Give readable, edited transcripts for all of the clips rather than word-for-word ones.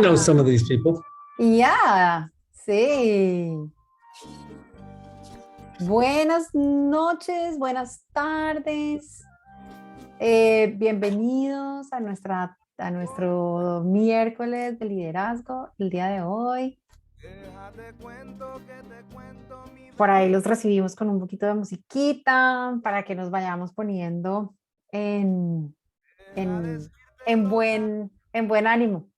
know some of these people. Ya, sí. Buenas noches, buenas tardes. Bienvenidos a nuestro miércoles de liderazgo, el día de hoy. Por ahí los recibimos con un poquito de musiquita para que nos vayamos poniendo en buen ánimo.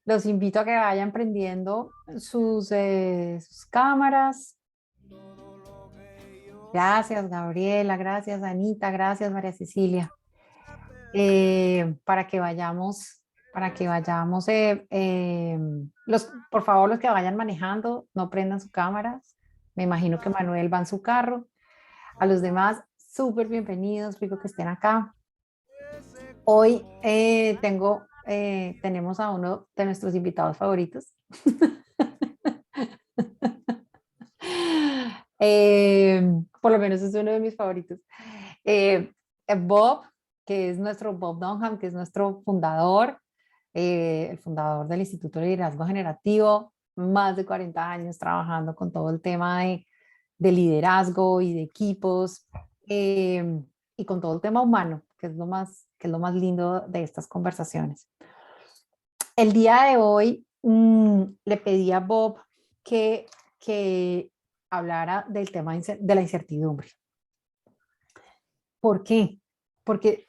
Los invito a que vayan prendiendo sus cámaras. Gracias, Gabriela, gracias, Anita, gracias, María Cecilia. Para que vayamos, por favor, los que vayan manejando, no prendan sus cámaras. Me imagino que Manuel va en su carro. A los demás, súper bienvenidos, rico que estén acá. Hoy tenemos a uno de nuestros invitados favoritos. Por lo menos es uno de mis favoritos. Bob, que es nuestro Bob Dunham, que es nuestro fundador, el fundador del Instituto de Liderazgo Generativo, más de 40 años trabajando con todo el tema de liderazgo y de equipos, y con todo el tema humano, que es lo más lindo de estas conversaciones. El día de hoy le pedí a Bob que hablara del tema de la incertidumbre. ¿Por qué? Porque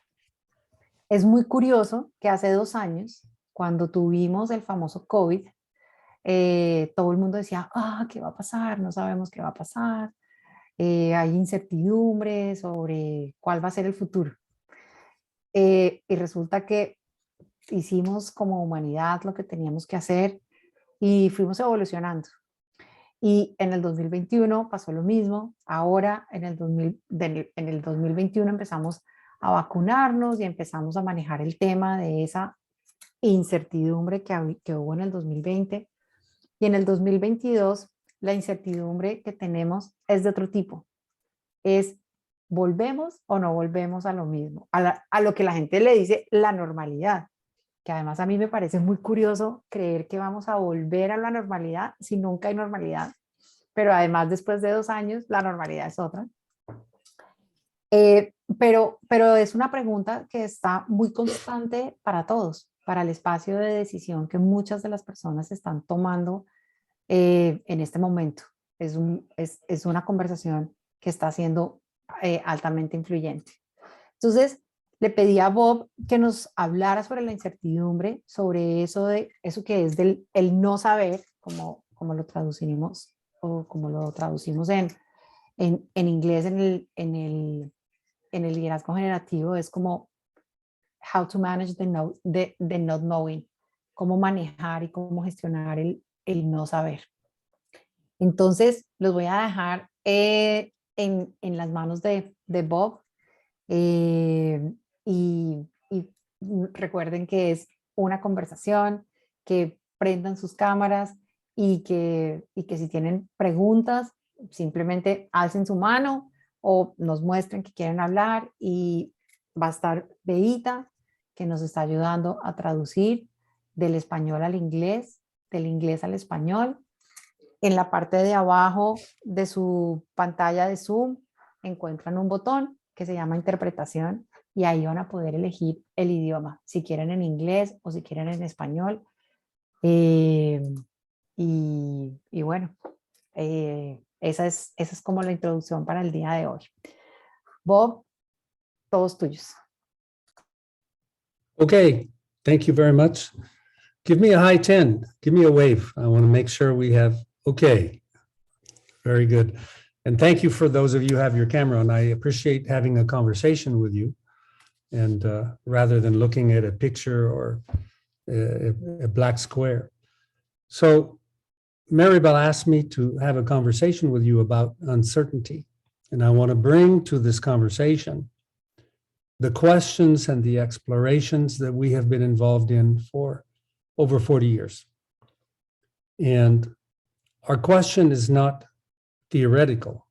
es muy curioso que hace 2 años, cuando tuvimos el famoso COVID, todo el mundo decía, ¿qué va a pasar? No sabemos qué va a pasar. Hay incertidumbre sobre cuál va a ser el futuro. Y resulta que hicimos como humanidad lo que teníamos que hacer y fuimos evolucionando. Y en el 2021 pasó lo mismo. Ahora en el 2021 empezamos a vacunarnos y empezamos a manejar el tema de esa incertidumbre que hubo en el 2020. Y en el 2022 la incertidumbre que tenemos es de otro tipo. Es, ¿volvemos o no volvemos a lo mismo? A lo que la gente le dice la normalidad. Que además a mí me parece muy curioso creer que vamos a volver a la normalidad si nunca hay normalidad, pero además después de 2 años la normalidad es otra. Pero es una pregunta que está muy constante para todos, para el espacio de decisión que muchas de las personas están tomando en este momento. Es una conversación que está siendo altamente influyente. Entonces, le pedí a Bob que nos hablara sobre la incertidumbre, sobre eso que es el no saber, como lo traducimos o como lo traducimos en inglés en el liderazgo generativo, es como how to manage the not knowing, cómo manejar y cómo gestionar el no saber. Entonces, los voy a dejar en las manos de Bob. Y recuerden que es una conversación, que prendan sus cámaras y que si tienen preguntas, simplemente alcen su mano o nos muestren que quieren hablar, y va a estar Beita, que nos está ayudando a traducir del español al inglés, del inglés al español. En la parte de abajo de su pantalla de Zoom encuentran un botón que se llama interpretación, y ahí van a poder elegir el idioma, si quieren en inglés o si quieren en español. Y bueno, esa es como la introducción para el día de hoy. Bob, todos tuyos. Okay, thank you very much. Give me a high 10. Give me a wave. I want to make sure we have, okay. Very good. And thank you for those of you who have your camera on. I appreciate having a conversation with you, and rather than looking at a picture or a black square. So Maribel asked me to have a conversation with you about uncertainty. And I want to bring to this conversation the questions and the explorations that we have been involved in for over 40 years. And our question is not theoretical.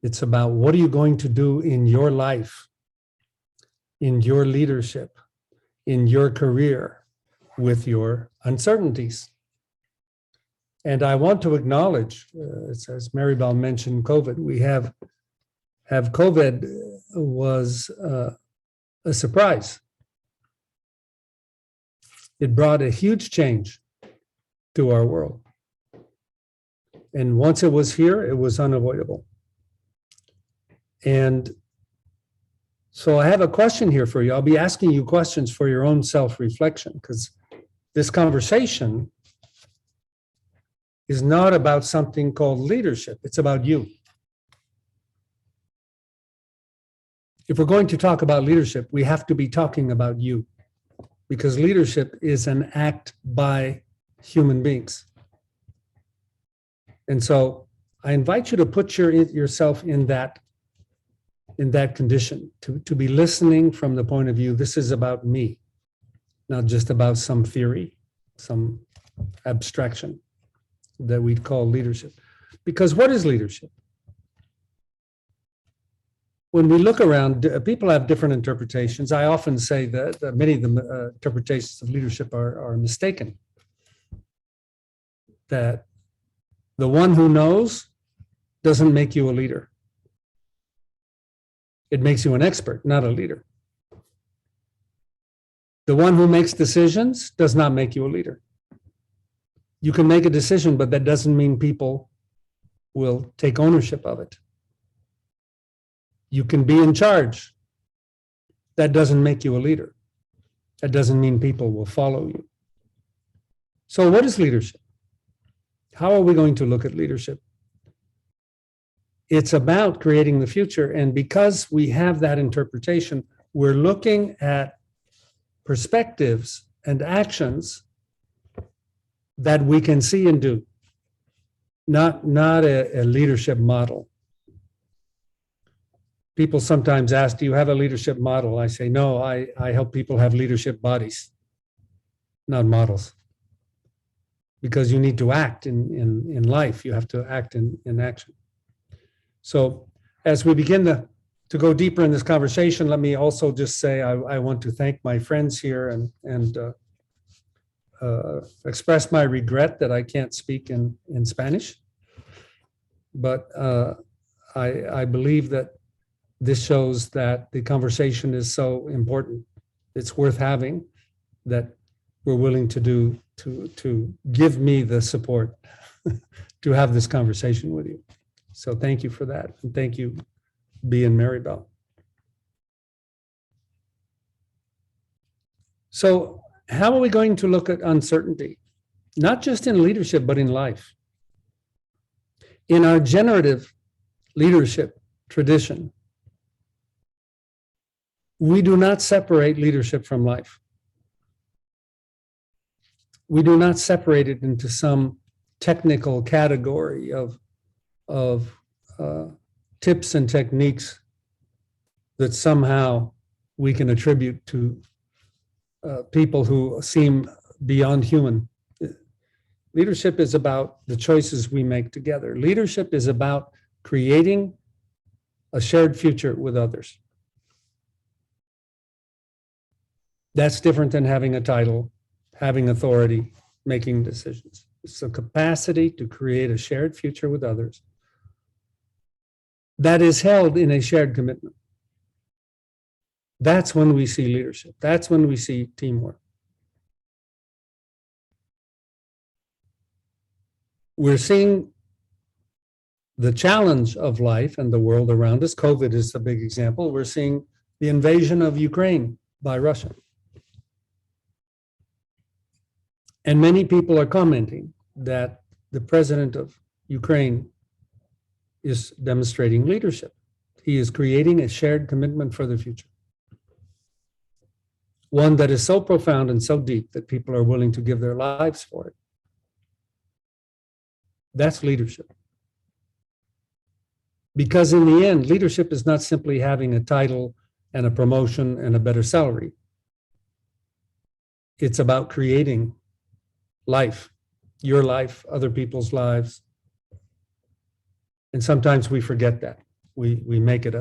It's about, what are you going to do in your life, in your leadership, in your career, with your uncertainties. And I want to acknowledge, as Maribel mentioned, COVID. We have COVID was a surprise. It brought a huge change to our world. And once it was here, it was unavoidable. And so I have a question here for you. I'll be asking you questions for your own self-reflection, because this conversation is not about something called leadership. It's about you. If we're going to talk about leadership, we have to be talking about you, because leadership is an act by human beings. And so I invite you to put yourself in that condition, to be listening from the point of view, this is about me, not just about some theory, some abstraction that we'd call leadership. Because what is leadership? When we look around, people have different interpretations. I often say that many of the interpretations of leadership are mistaken. That the one who knows doesn't make you a leader. It makes you an expert, not a leader. The one who makes decisions does not make you a leader. You can make a decision, but that doesn't mean people will take ownership of it. You can be in charge. That doesn't make you a leader. That doesn't mean people will follow you. So what is leadership? How are we going to look at leadership? It's about creating the future. And because we have that interpretation, we're looking at perspectives and actions that we can see and do, not a leadership model. People sometimes ask, do you have a leadership model? I say, no, I help people have leadership bodies, not models. Because you need to act in life. You have to act in action. So as we begin to go deeper in this conversation, let me also just say I want to thank my friends here and express my regret that I can't speak in Spanish. But I believe that this shows that the conversation is so important. It's worth having, that we're willing to give me the support to have this conversation with you. So thank you for that. And thank you, B and Maribel. So how are we going to look at uncertainty? Not just in leadership, but in life. In our generative leadership tradition, we do not separate leadership from life. We do not separate it into some technical category of tips and techniques that somehow we can attribute to people who seem beyond human. Leadership is about the choices we make together. Leadership is about creating a shared future with others. That's different than having a title, having authority, making decisions. It's the capacity to create a shared future with others that is held in a shared commitment. That's when we see leadership. That's when we see teamwork. We're seeing the challenge of life and the world around us. COVID is the big example. We're seeing the invasion of Ukraine by Russia. And many people are commenting that the president of Ukraine is demonstrating leadership. He is creating a shared commitment for the future. One that is so profound and so deep that people are willing to give their lives for it. That's leadership. Because in the end, leadership is not simply having a title and a promotion and a better salary. It's about creating life, your life, other people's lives. And sometimes we forget that. We make it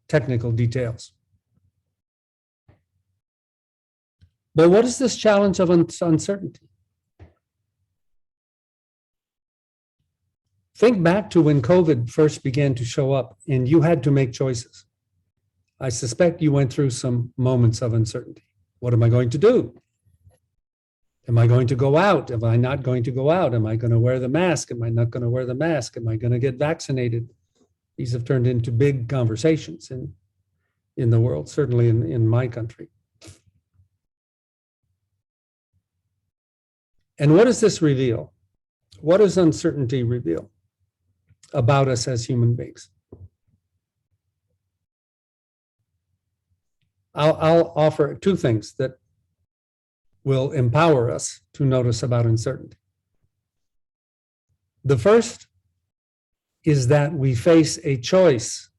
technical details. But what is this challenge of uncertainty? Think back to when COVID first began to show up and you had to make choices. I suspect you went through some moments of uncertainty. What am I going to do? Am I going to go out? Am I not going to go out? Am I going to wear the mask? Am I not going to wear the mask? Am I going to get vaccinated? These have turned into big conversations in the world, certainly in my country. And what does this reveal? What does uncertainty reveal about us as human beings? I'll offer two things that will empower us to notice about uncertainty. The first is that we face a choice.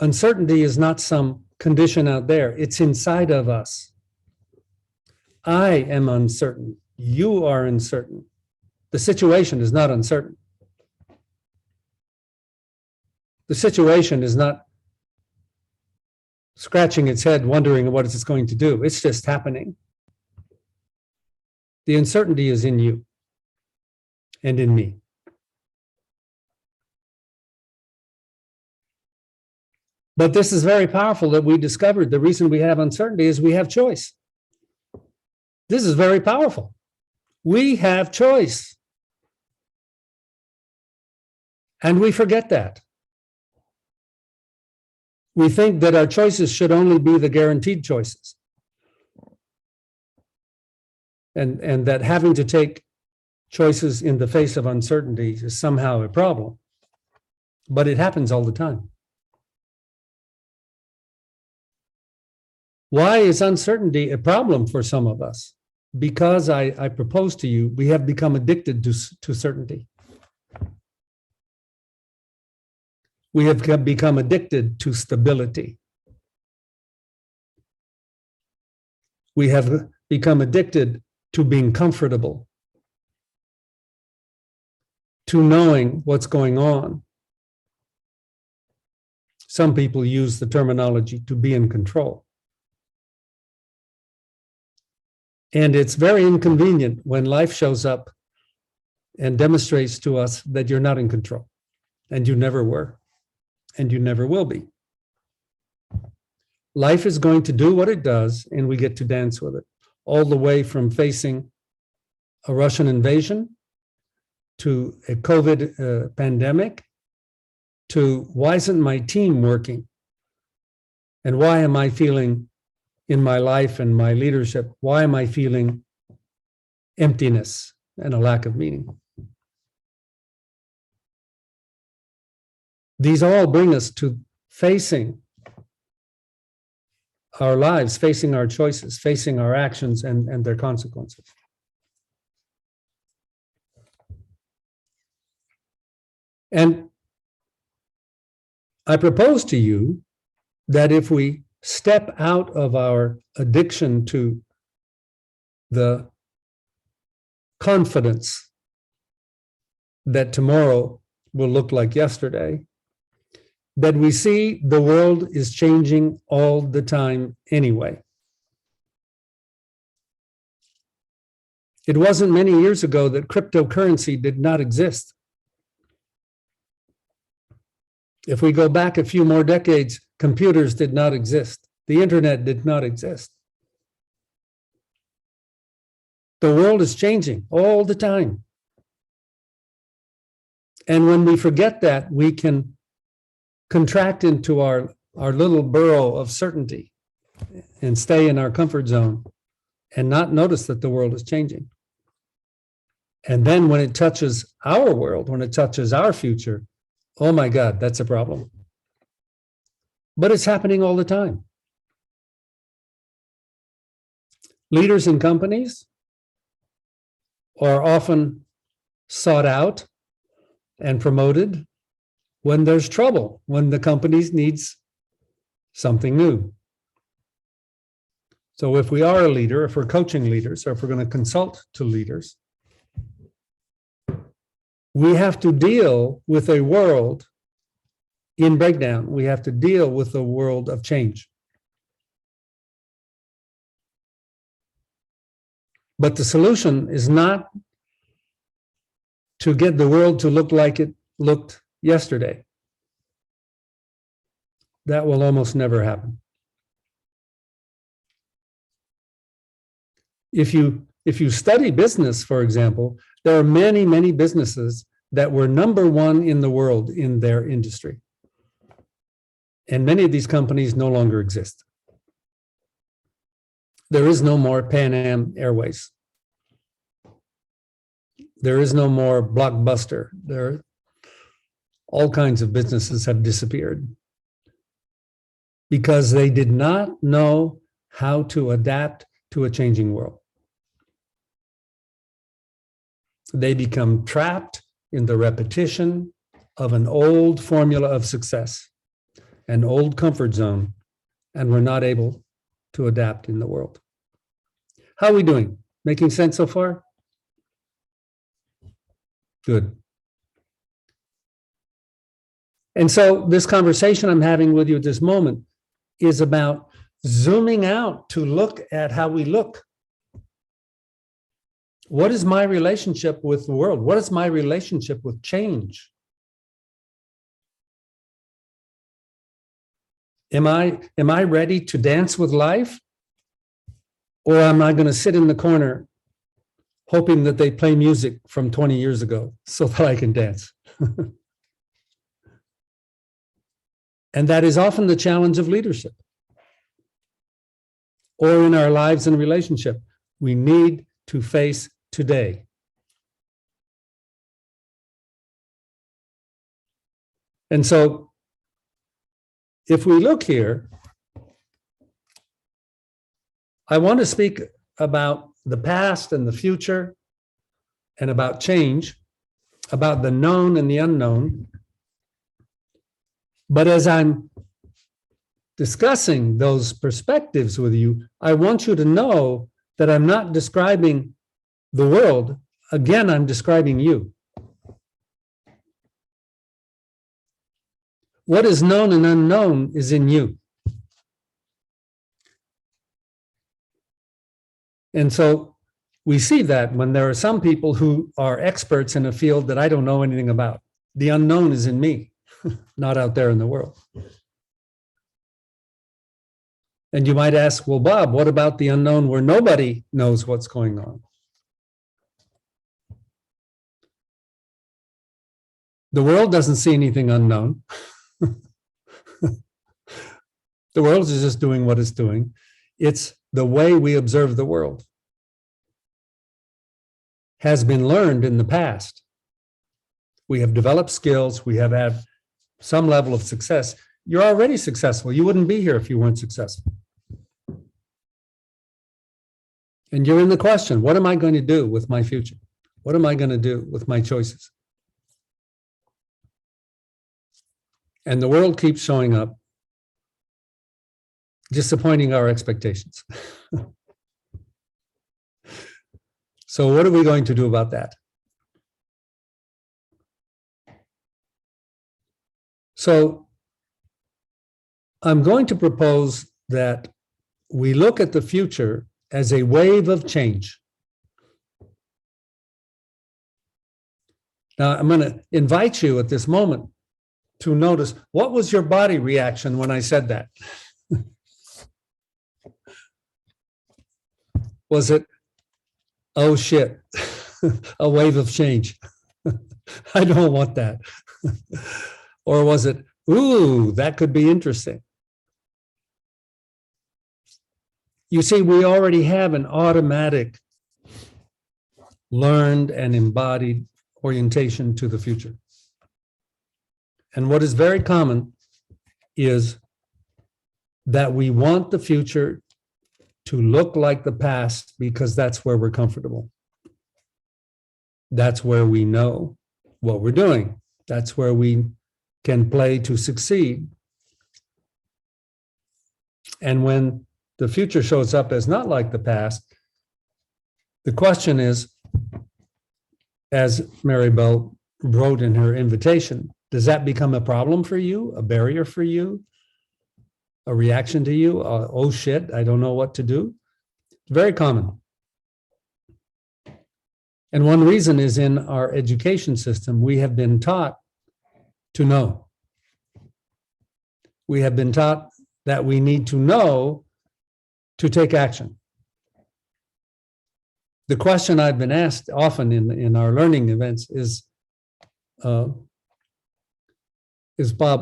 Uncertainty is not some condition out there, it's inside of us. I am uncertain. You are uncertain. The situation is not uncertain. The situation is not scratching its head, wondering what it's going to do. It's just happening. The uncertainty is in you and in me. But this is very powerful that we discovered the reason we have uncertainty is we have choice. This is very powerful. We have choice. And we forget that. We think that our choices should only be the guaranteed choices. And that having to take choices in the face of uncertainty is somehow a problem. But it happens all the time. Why is uncertainty a problem for some of us? Because I propose to you, we have become addicted to certainty. We have become addicted to stability. We have become addicted to being comfortable, to knowing what's going on. Some people use the terminology to be in control. And it's very inconvenient when life shows up and demonstrates to us that you're not in control, and you never were, and you never will be. Life is going to do what it does, and we get to dance with it, all the way from facing a Russian invasion to a COVID pandemic to why isn't my team working? And why am I feeling in my life and my leadership, why am I feeling emptiness and a lack of meaning? These all bring us to facing our lives, facing our choices, facing our actions and their consequences. And I propose to you that if we step out of our addiction to the confidence that tomorrow will look like yesterday, that we see the world is changing all the time anyway. It wasn't many years ago that cryptocurrency did not exist. If we go back a few more decades, computers did not exist. The internet did not exist. The world is changing all the time. And when we forget that, we can contract into our little burrow of certainty and stay in our comfort zone and not notice that the world is changing. And then when it touches our world, when it touches our future, oh my God, that's a problem. But it's happening all the time. Leaders in companies are often sought out and promoted when there's trouble, when the company needs something new. So if we are a leader, if we're coaching leaders, or if we're going to consult to leaders, we have to deal with a world in breakdown. We have to deal with a world of change. But the solution is not to get the world to look like it looked yesterday. That will almost never happen. If you study business, for example, there are many, many businesses that were number one in the world in their industry. And many of these companies no longer exist. There is no more Pan Am Airways. There is no more Blockbuster. All kinds of businesses have disappeared because they did not know how to adapt to a changing world. They become trapped in the repetition of an old formula of success, an old comfort zone, and we're not able to adapt in the world. How are we doing? Making sense so far? Good. And so this conversation I'm having with you at this moment is about zooming out to look at how we look. What is my relationship with the world? What is my relationship with change? Am I ready to dance with life? Or am I going to sit in the corner hoping that they play music from 20 years ago so that I can dance? And that is often the challenge of leadership or in our lives and relationship. We need to face today. And so if we look here, I want to speak about the past and the future and about change, about the known and the unknown. But as I'm discussing those perspectives with you, I want you to know that I'm not describing the world. Again, I'm describing you. What is known and unknown is in you. And so we see that when there are some people who are experts in a field that I don't know anything about. The unknown is in me, not out there in the world. And you might ask, well, Bob, what about the unknown where nobody knows what's going on? The world doesn't see anything unknown. The world is just doing what it's doing. It's the way we observe the world has been learned in the past. We have developed skills. We have had some level of success. You're already successful. You wouldn't be here if you weren't successful. And you're in the question, what am I going to do with my future? What am I going to do with my choices? And the world keeps showing up, disappointing our expectations. So what are we going to do about that? So I'm going to propose that we look at the future as a wave of change. Now, I'm going to invite you at this moment to notice, what was your body reaction when I said that? Was it, oh shit, a wave of change? I don't want that. Or was it, ooh, that could be interesting? You see, we already have an automatic, learned and embodied orientation to the future. And what is very common is that we want the future to look like the past because that's where we're comfortable. That's where we know what we're doing. That's where we can play to succeed. And when the future shows up as not like the past, the question is, as Maribel wrote in her invitation, does that become a problem for you, a barrier for you, a reaction to you? Oh shit, I don't know what to do. Very common. And one reason is in our education system, we have been taught to know. We have been taught that we need to know to take action. The question I've been asked often in our learning events is Bob,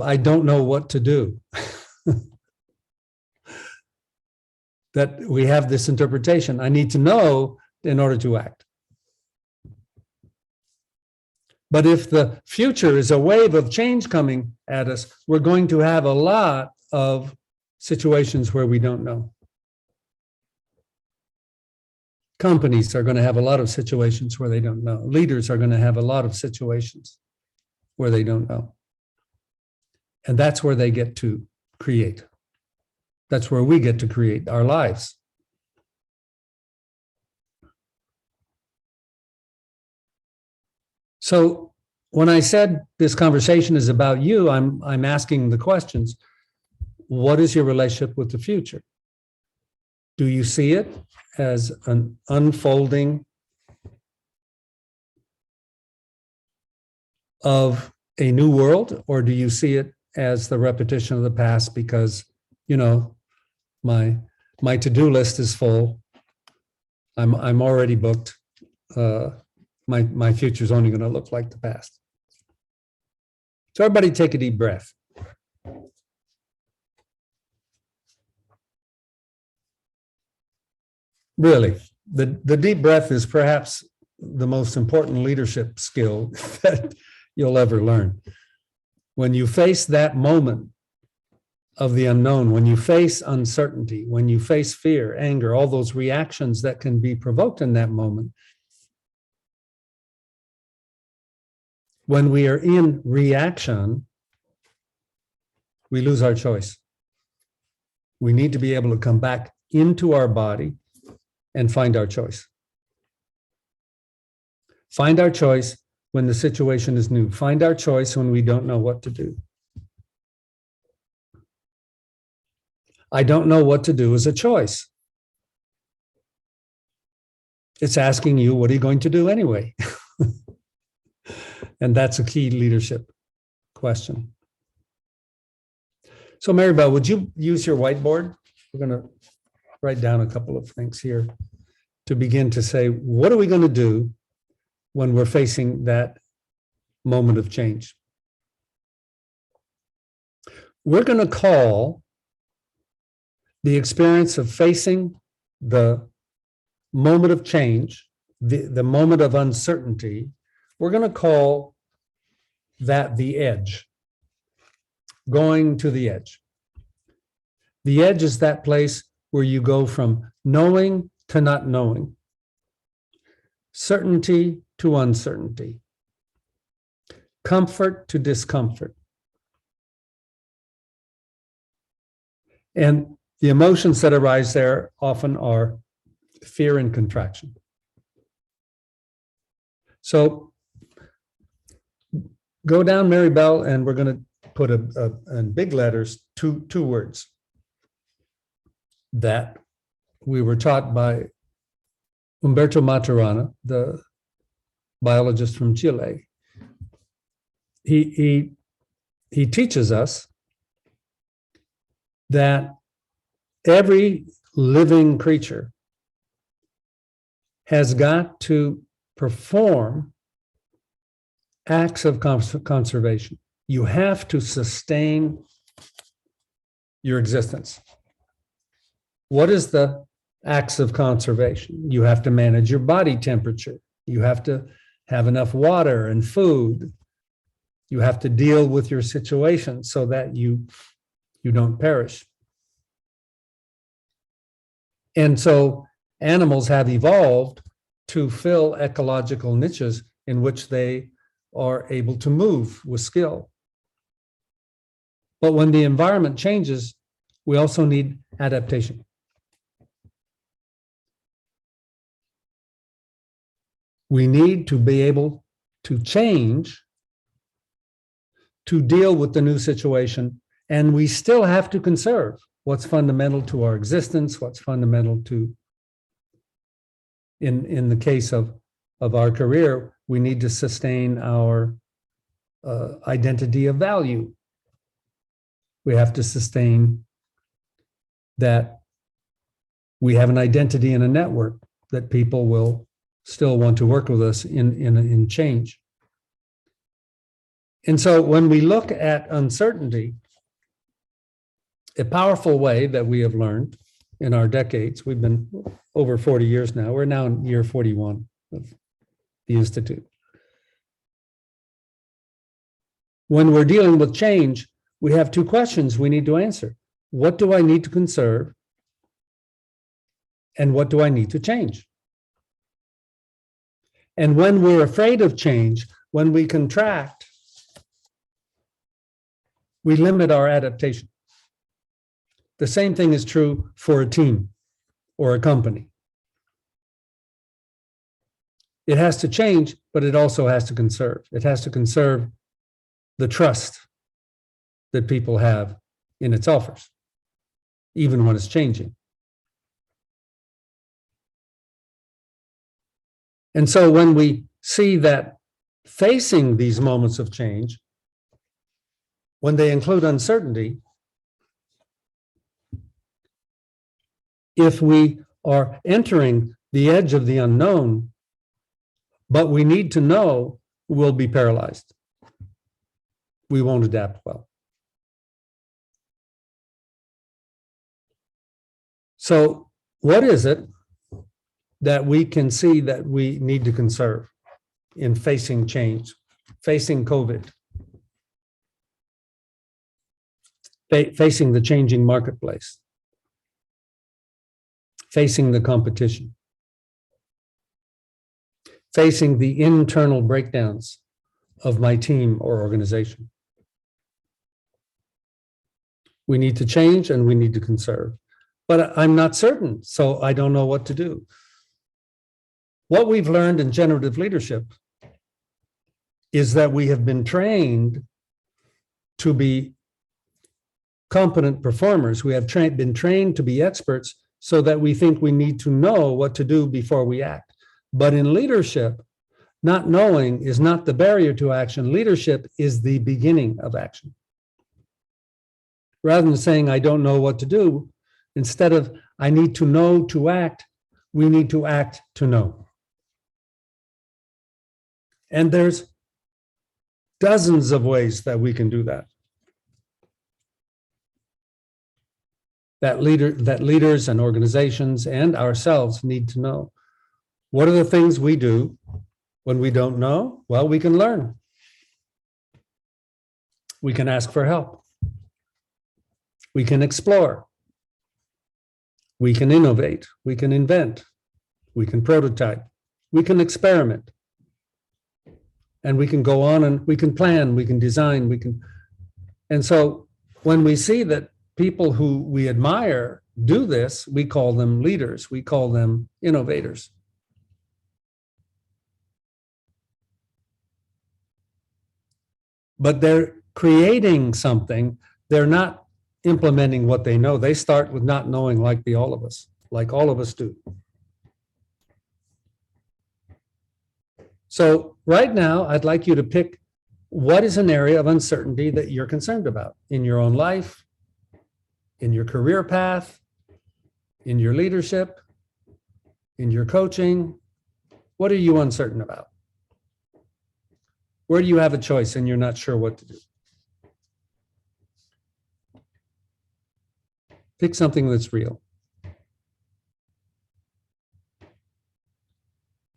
I don't know what to do. That we have this interpretation. I need to know in order to act. But if the future is a wave of change coming at us, we're going to have a lot of situations where we don't know. Companies are going to have a lot of situations where they don't know. Leaders are going to have a lot of situations where they don't know. And that's where they get to create. That's where we get to create our lives. So when I said this conversation is about you, I'm asking the questions. What is your relationship with the future? Do you see it as an unfolding of a new world, or do you see it as the repetition of the past because, you know, my to-do list is full. I'm already booked. My future is only going to look like the past. So everybody take a deep breath. Really, the deep breath is perhaps the most important leadership skill that you'll ever learn. When you face that moment of the unknown, when you face uncertainty, when you face fear, anger, all those reactions that can be provoked in that moment, when we are in reaction, we lose our choice. We need to be able to come back into our body and find our choice. Find our choice when the situation is new. Find our choice when we don't know what to do. I don't know what to do is a choice. It's asking you, what are you going to do anyway? And that's a key leadership question. So Maribel, would you use your whiteboard? We're going to write down a couple of things here to begin to say, what are we going to do when we're facing that moment of change? We're going to call the experience of facing the moment of change, the moment of uncertainty, we're going to call that the edge, going to the edge. The edge is that place where you go from knowing to not knowing, certainty to uncertainty, comfort to discomfort. And the emotions that arise there often are fear and contraction. So go down, Maribel, and we're going to put in big letters two words that we were taught by Humberto Maturana, the biologist from Chile. He teaches us that every living creature has got to perform acts of conservation. You have to sustain your existence. What is the acts of conservation? You have to manage your body temperature. You have to have enough water and food. You have to deal with your situation so that you don't perish. And so animals have evolved to fill ecological niches in which they are able to move with skill. But when the environment changes, we also need adaptation. We need to be able to change to deal with the new situation, and we still have to conserve what's fundamental to our existence, what's fundamental to, in the case of of our career, we need to sustain our identity of value. We have to sustain that we have an identity in a network, that people will still want to work with us in change. And so when we look at uncertainty, a powerful way that we have learned in our decades, we've been over 40 years now, we're now in year 41 of the Institute. When we're dealing with change, we have two questions we need to answer. What do I need to conserve? And what do I need to change? And when we're afraid of change, when we contract, we limit our adaptation. The same thing is true for a team or a company. It has to change, but it also has to conserve. It has to conserve the trust that people have in its offers, even when it's changing. And so when we see that facing these moments of change, when they include uncertainty, if we are entering the edge of the unknown, but we need to know, we'll be paralyzed. We won't adapt well. So what is it that we can see that we need to conserve in facing change, facing COVID, facing the changing marketplace, facing the competition, facing the internal breakdowns of my team or organization? We need to change and we need to conserve. But I'm not certain, so I don't know what to do. What we've learned in generative leadership is that we have been trained to be competent performers. We have been trained to be experts so that we think we need to know what to do before we act. But in leadership, not knowing is not the barrier to action. Leadership is the beginning of action. Rather than saying, I don't know what to do, instead of I need to know to act, we need to act to know. And there's dozens of ways that we can do that. That leaders and organizations and ourselves need to know. What are the things we do when we don't know? Well, we can learn. We can ask for help. We can explore. We can innovate. We can invent. We can prototype. We can experiment. And we can go on and we can plan, we can design, we can. And so when we see that people who we admire do this, we call them leaders, we call them innovators. But they're creating something, they're not implementing what they know. They start with not knowing like all of us do. So right now, I'd like you to pick what is an area of uncertainty that you're concerned about in your own life, in your career path, in your leadership, in your coaching. What are you uncertain about? Where do you have a choice and you're not sure what to do? Pick something that's real.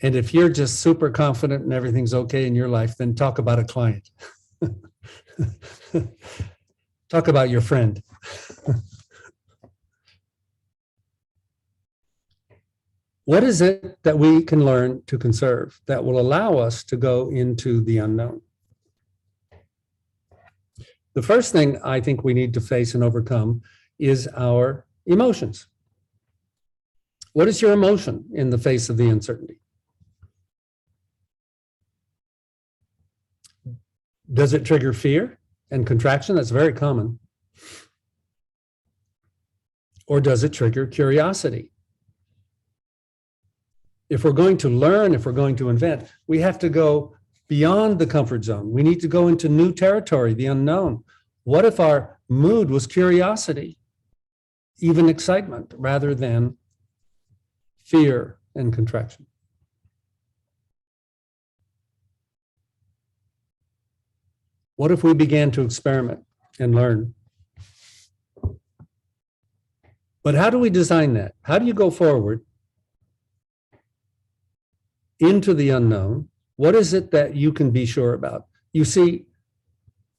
And if you're just super confident and everything's okay in your life, then talk about a client. Talk about your friend. What is it that we can learn to conserve that will allow us to go into the unknown? The first thing I think we need to face and overcome is our emotions. What is your emotion in the face of the uncertainty? Does it trigger fear and contraction? That's very common. Or does it trigger curiosity? If we're going to learn, if we're going to invent, we have to go beyond the comfort zone. We need to go into new territory, the unknown. What if our mood was curiosity, even excitement, rather than fear and contraction? What if we began to experiment and learn? But how do we design that? How do you go forward into the unknown? What is it that you can be sure about? You see,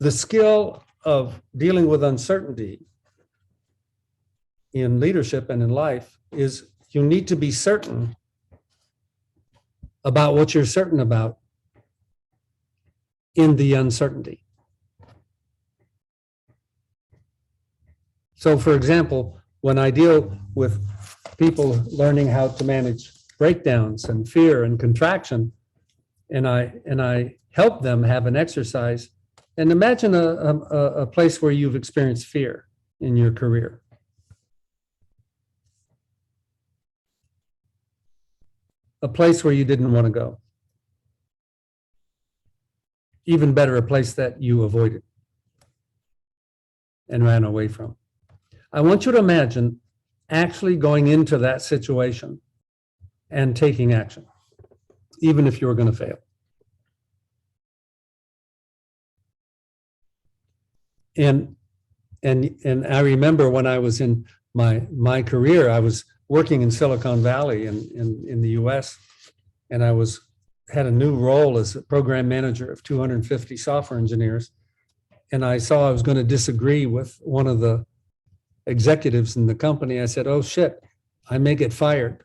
the skill of dealing with uncertainty in leadership and in life is you need to be certain about what you're certain about in the uncertainty. So, for example, when I deal with people learning how to manage breakdowns and fear and contraction, and I help them have an exercise, and imagine a place where you've experienced fear in your career. A place where you didn't want to go. Even better, a place that you avoided and ran away from. I want you to imagine actually going into that situation and taking action, even if you were going to fail. And I remember when I was in my career, I was working in Silicon Valley in the US, and I had a new role as a program manager of 250 software engineers. And I saw I was going to disagree with one of the executives in the company. I said, oh shit, I may get fired.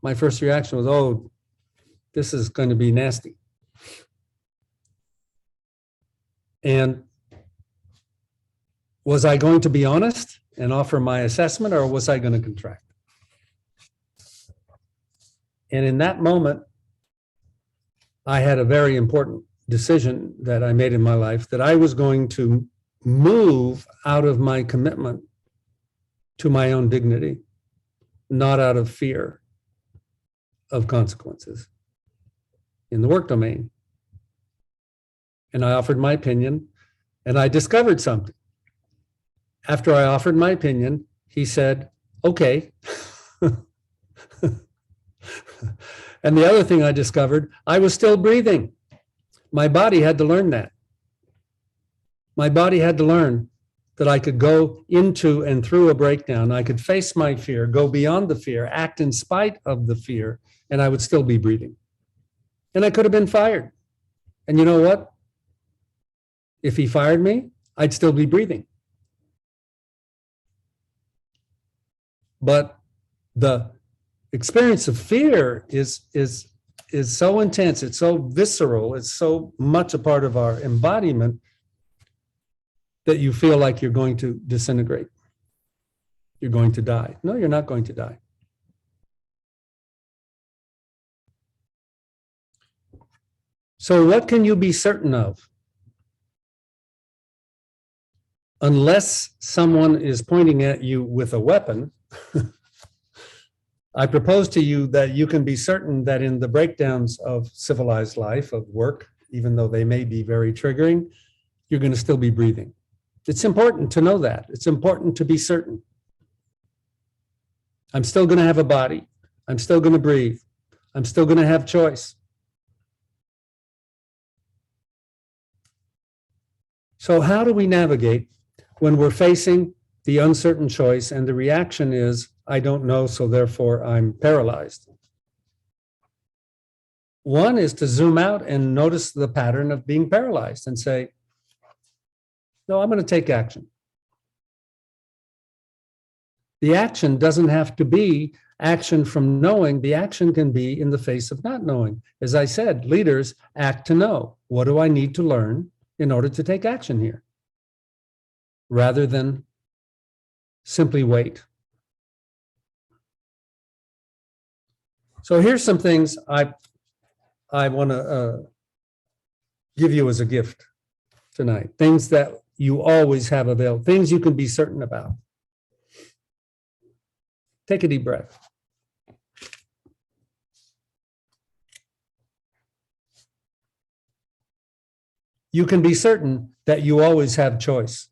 My first reaction was, oh, this is going to be nasty. And was I going to be honest and offer my assessment, or was I going to contract? And in that moment, I had a very important decision that I made in my life, that I was going to move out of my commitment to my own dignity, not out of fear of consequences in the work domain. And I offered my opinion, and I discovered something. After I offered my opinion, he said, okay. And the other thing I discovered, I was still breathing. My body had to learn that. My body had to learn that I could go into and through a breakdown. I could face my fear, go beyond the fear, act in spite of the fear, and I would still be breathing. And I could have been fired. And you know what? If he fired me, I'd still be breathing. But the experience of fear is so intense, it's so visceral, it's so much a part of our embodiment that you feel like you're going to disintegrate. You're going to die. No, you're not going to die. So what can you be certain of? Unless someone is pointing at you with a weapon, I propose to you that you can be certain that in the breakdowns of civilized life, of work, even though they may be very triggering, you're going to still be breathing. It's important to know that. It's important to be certain. I'm still going to have a body. I'm still going to breathe. I'm still going to have choice. So how do we navigate when we're facing the uncertain choice and the reaction is, I don't know, so therefore I'm paralyzed? One is to zoom out and notice the pattern of being paralyzed and say, no, I'm going to take action. The action doesn't have to be action from knowing. The action can be in the face of not knowing. As I said, leaders act to know. What do I need to learn in order to take action here? Rather than simply wait. So here's some things I want to give you as a gift tonight. Things that you always have available, things you can be certain about. Take a deep breath. you can be certain that you always have choice,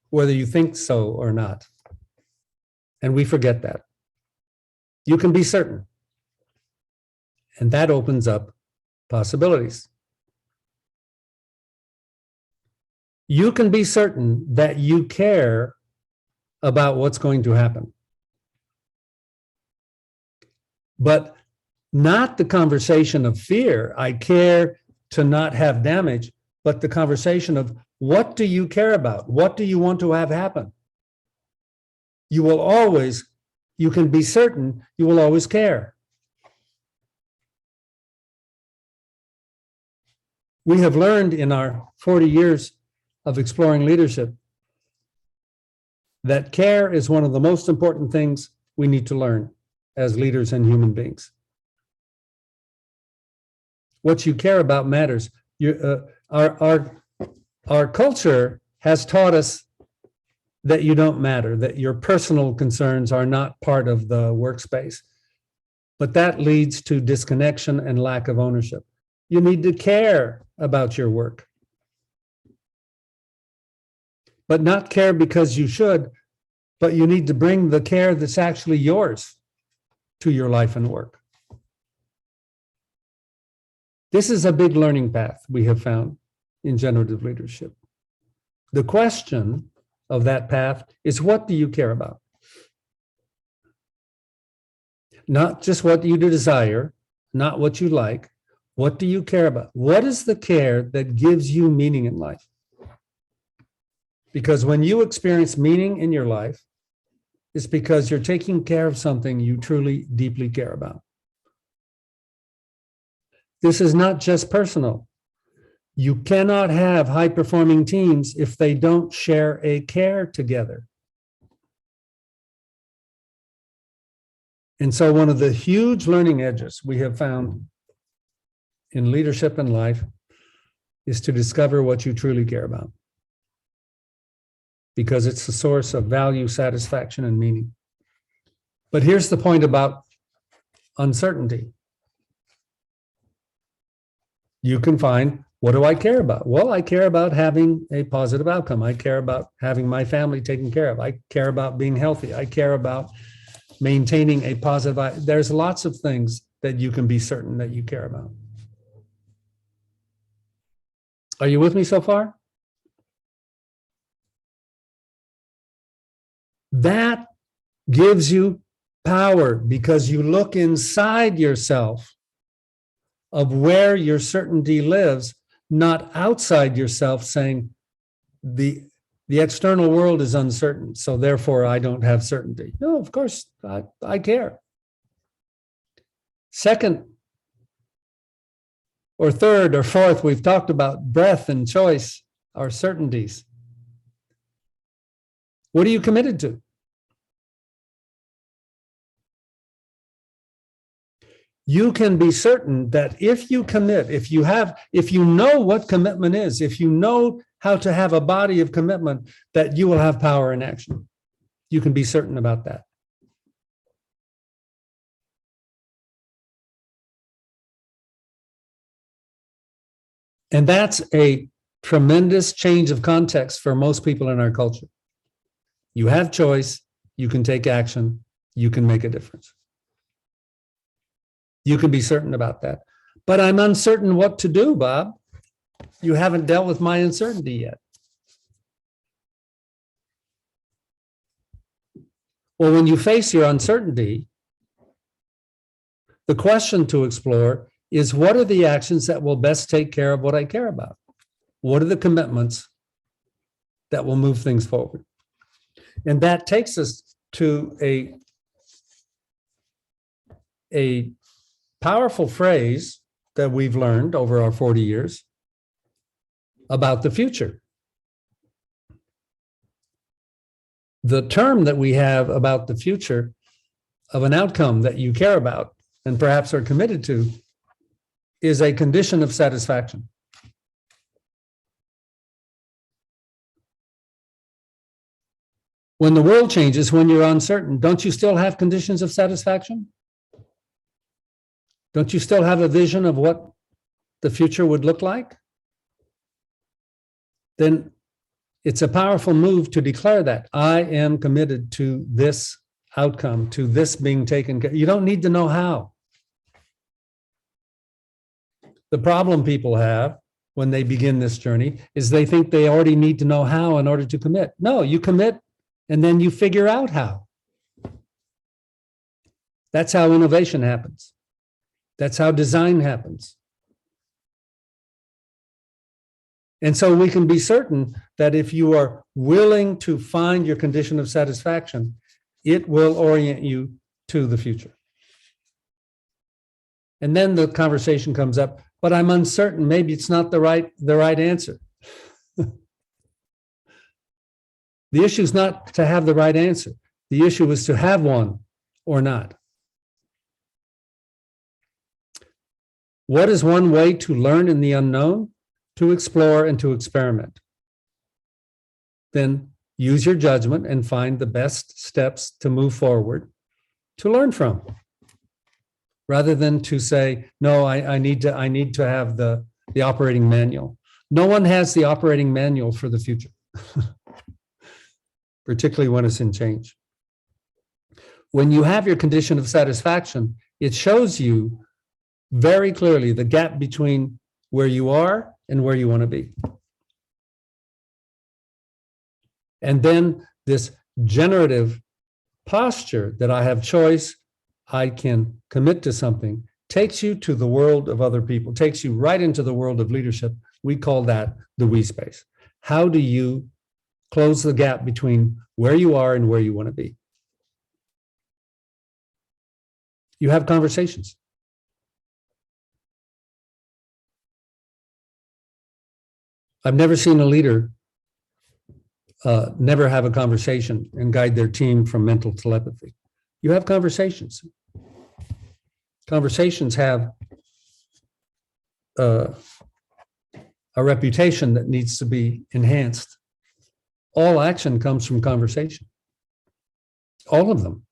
whether you think so or not. And we forget that. You can be certain. And that opens up possibilities. You can be certain that you care about what's going to happen. But not the conversation of fear, I care to not have damage, but the conversation of what do you care about? What do you want to have happen? You will always, you can be certain you will always care. We have learned in our 40 years of exploring leadership that care is one of the most important things we need to learn as leaders and human beings. What you care about matters. Our culture has taught us that you don't matter, that your personal concerns are not part of the workspace. But that leads to disconnection and lack of ownership. You need to care about your work, but not care because you should, but you need to bring the care that's actually yours to your life and work. This is a big learning path we have found in generative leadership. The question of that path is, what do you care about? Not just what you desire, not what you like. What do you care about? What is the care that gives you meaning in life? Because when you experience meaning in your life, it's because you're taking care of something you truly, deeply care about. This is not just personal. You cannot have high-performing teams if they don't share a care together. And so one of the huge learning edges we have found in leadership and life is to discover what you truly care about, because it's the source of value, satisfaction, and meaning. But here's the point about uncertainty. You can find, what do I care about? Well, I care about having a positive outcome. I care about having my family taken care of. I care about being healthy. I care about maintaining a positive. There's lots of things that you can be certain that you care about. Are you with me so far? That gives you power because you look inside yourself of where your certainty lives, not outside yourself saying the external world is uncertain, so therefore I don't have certainty. No, of course, I care. Second, or third, or fourth, we've talked about breath and choice, our certainties. What are you committed to? You can be certain that if you commit, if you know what commitment is, if you know how to have a body of commitment, that you will have power in action. You can be certain about that. And that's a tremendous change of context for most people in our culture. You have choice, you can take action, you can make a difference. You can be certain about that. But I'm uncertain what to do, Bob. You haven't dealt with my uncertainty yet. Well, when you face your uncertainty, the question to explore is, what are the actions that will best take care of what I care about? What are the commitments that will move things forward? And that takes us to a powerful phrase that we've learned over our 40 years about the future. The term that we have about the future of an outcome that you care about and perhaps are committed to is a condition of satisfaction. When the world changes, when you're uncertain, don't you still have conditions of satisfaction? Don't you still have a vision of what the future would look like, then it's a powerful move to declare that I am committed to this outcome, to this being taken care. You don't need to know how. The problem people have when they begin this journey is they think they already need to know how in order to commit. No, you commit and then you figure out how. That's how innovation happens. That's how design happens. And so we can be certain that if you are willing to find your condition of satisfaction, it will orient you to the future. And then the conversation comes up, but I'm uncertain, maybe it's not the right answer. The issue is not to have the right answer. The issue is to have one or not. What is one way to learn in the unknown? To explore and to experiment. Then use your judgment and find the best steps to move forward to learn from, rather than to say, no, I need to have the operating manual. No one has the operating manual for the future, particularly when it's in change. When you have your condition of satisfaction, it shows you very clearly the gap between where you are and where you want to be. And then this generative posture that I have choice, I can commit to something, takes you to the world of other people, takes you right into the world of leadership. We call that the we space. How do you close the gap between where you are and where you want to be? You have conversations. I've never seen a leader never have a conversation and guide their team from mental telepathy. You have conversations. Conversations have a reputation that needs to be enhanced. All action comes from conversation. All of them.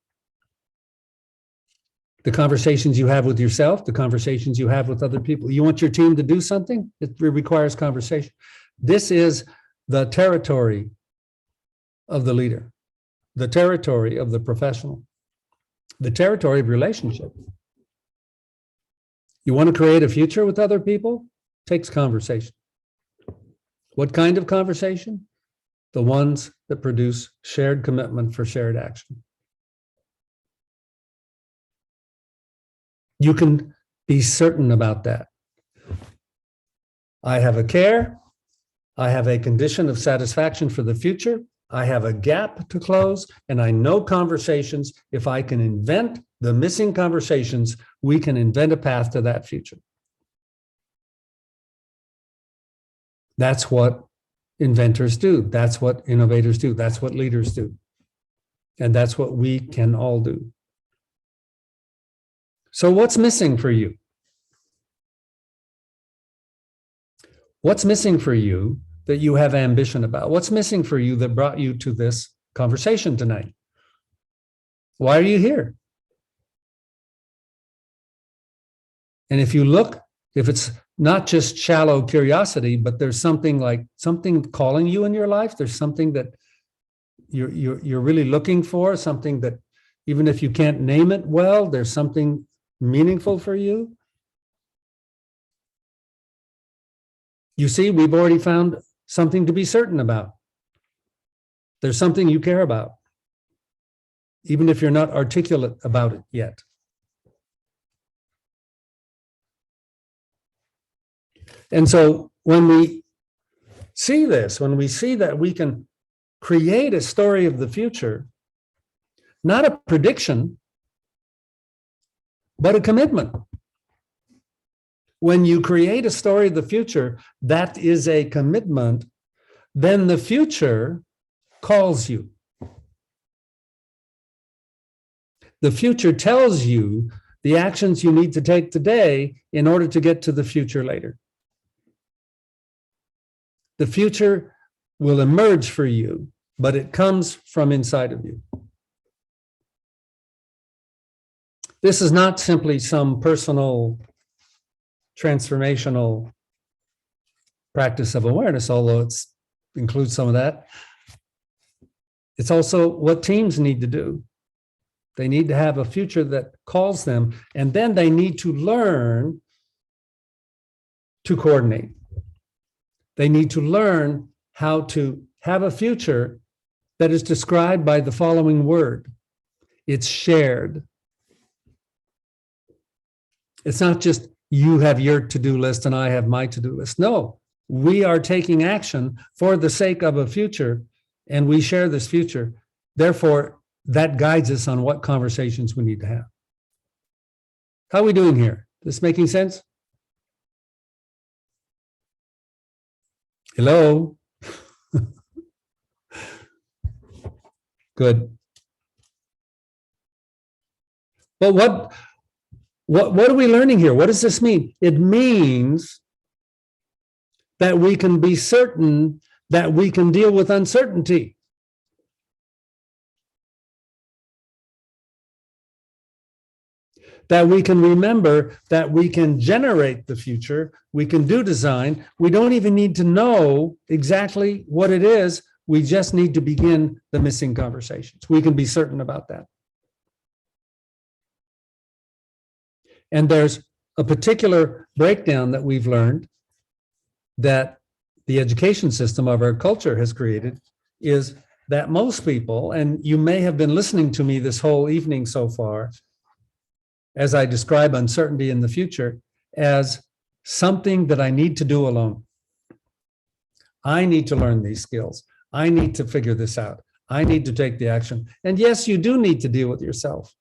The conversations you have with yourself, the conversations you have with other people. You want your team to do something? It requires conversation. This is the territory of the leader, the territory of the professional, the territory of relationship. You want to create a future with other people? Takes conversation. What kind of conversation? The ones that produce shared commitment for shared action. You can be certain about that. I have a care. I have a condition of satisfaction for the future. I have a gap to close, and I know conversations. If I can invent the missing conversations, we can invent a path to that future. That's what inventors do. That's what innovators do. That's what leaders do. And that's what we can all do. So what's missing for you? What's missing for you that you have ambition about? What's missing for you that brought you to this conversation tonight? Why are you here? And if you look, if it's not just shallow curiosity, but there's something calling you in your life, there's something that you're really looking for, something that even if you can't name it well, there's something meaningful for you. You see, we've already found something to be certain about. There's something you care about, even if you're not articulate about it yet. And so when we see this, when we see that we can create a story of the future, not a prediction, but a commitment. When you create a story of the future, that is a commitment, then the future calls you. The future tells you the actions you need to take today in order to get to the future later. The future will emerge for you, but it comes from inside of you. This is not simply some personal transformational practice of awareness, although it includes some of that. It's also what teams need to do. They need to have a future that calls them, and then they need to learn to coordinate. They need to learn how to have a future that is described by the following word. It's shared. It's not just you have your to-do list and I have my to-do list. No, we are taking action for the sake of a future, and we share this future. Therefore, that guides us on what conversations we need to have. How are we doing here? This making sense? Hello? Good. But what are we learning here? What does this mean? It means that we can be certain that we can deal with uncertainty. That we can remember that we can generate the future, we can do design. We don't even need to know exactly what it is. We just need to begin the missing conversations. We can be certain about that. And there's a particular breakdown that we've learned that the education system of our culture has created, is that most people, and you may have been listening to me this whole evening so far, as I describe uncertainty in the future as something that I need to do alone. I need to learn these skills. I need to figure this out. I need to take the action. And yes, you do need to deal with yourself.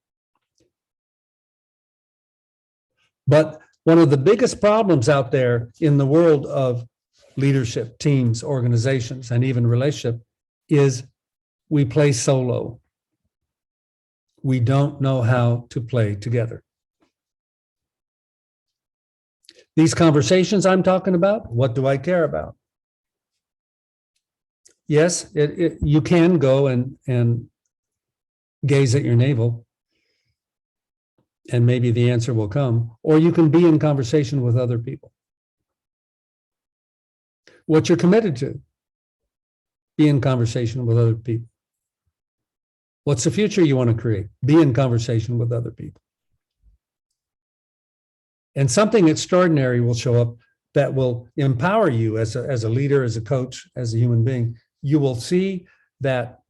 But one of the biggest problems out there in the world of leadership, teams, organizations, and even relationship is we play solo. We don't know how to play together. These conversations I'm talking about, what do I care about? Yes, you can go and gaze at your navel, and maybe the answer will come, or you can be in conversation with other people. What you're committed to, be in conversation with other people. What's the future you want to create? Be in conversation with other people. And something extraordinary will show up that will empower you as a leader, as a coach, as a human being. You will see that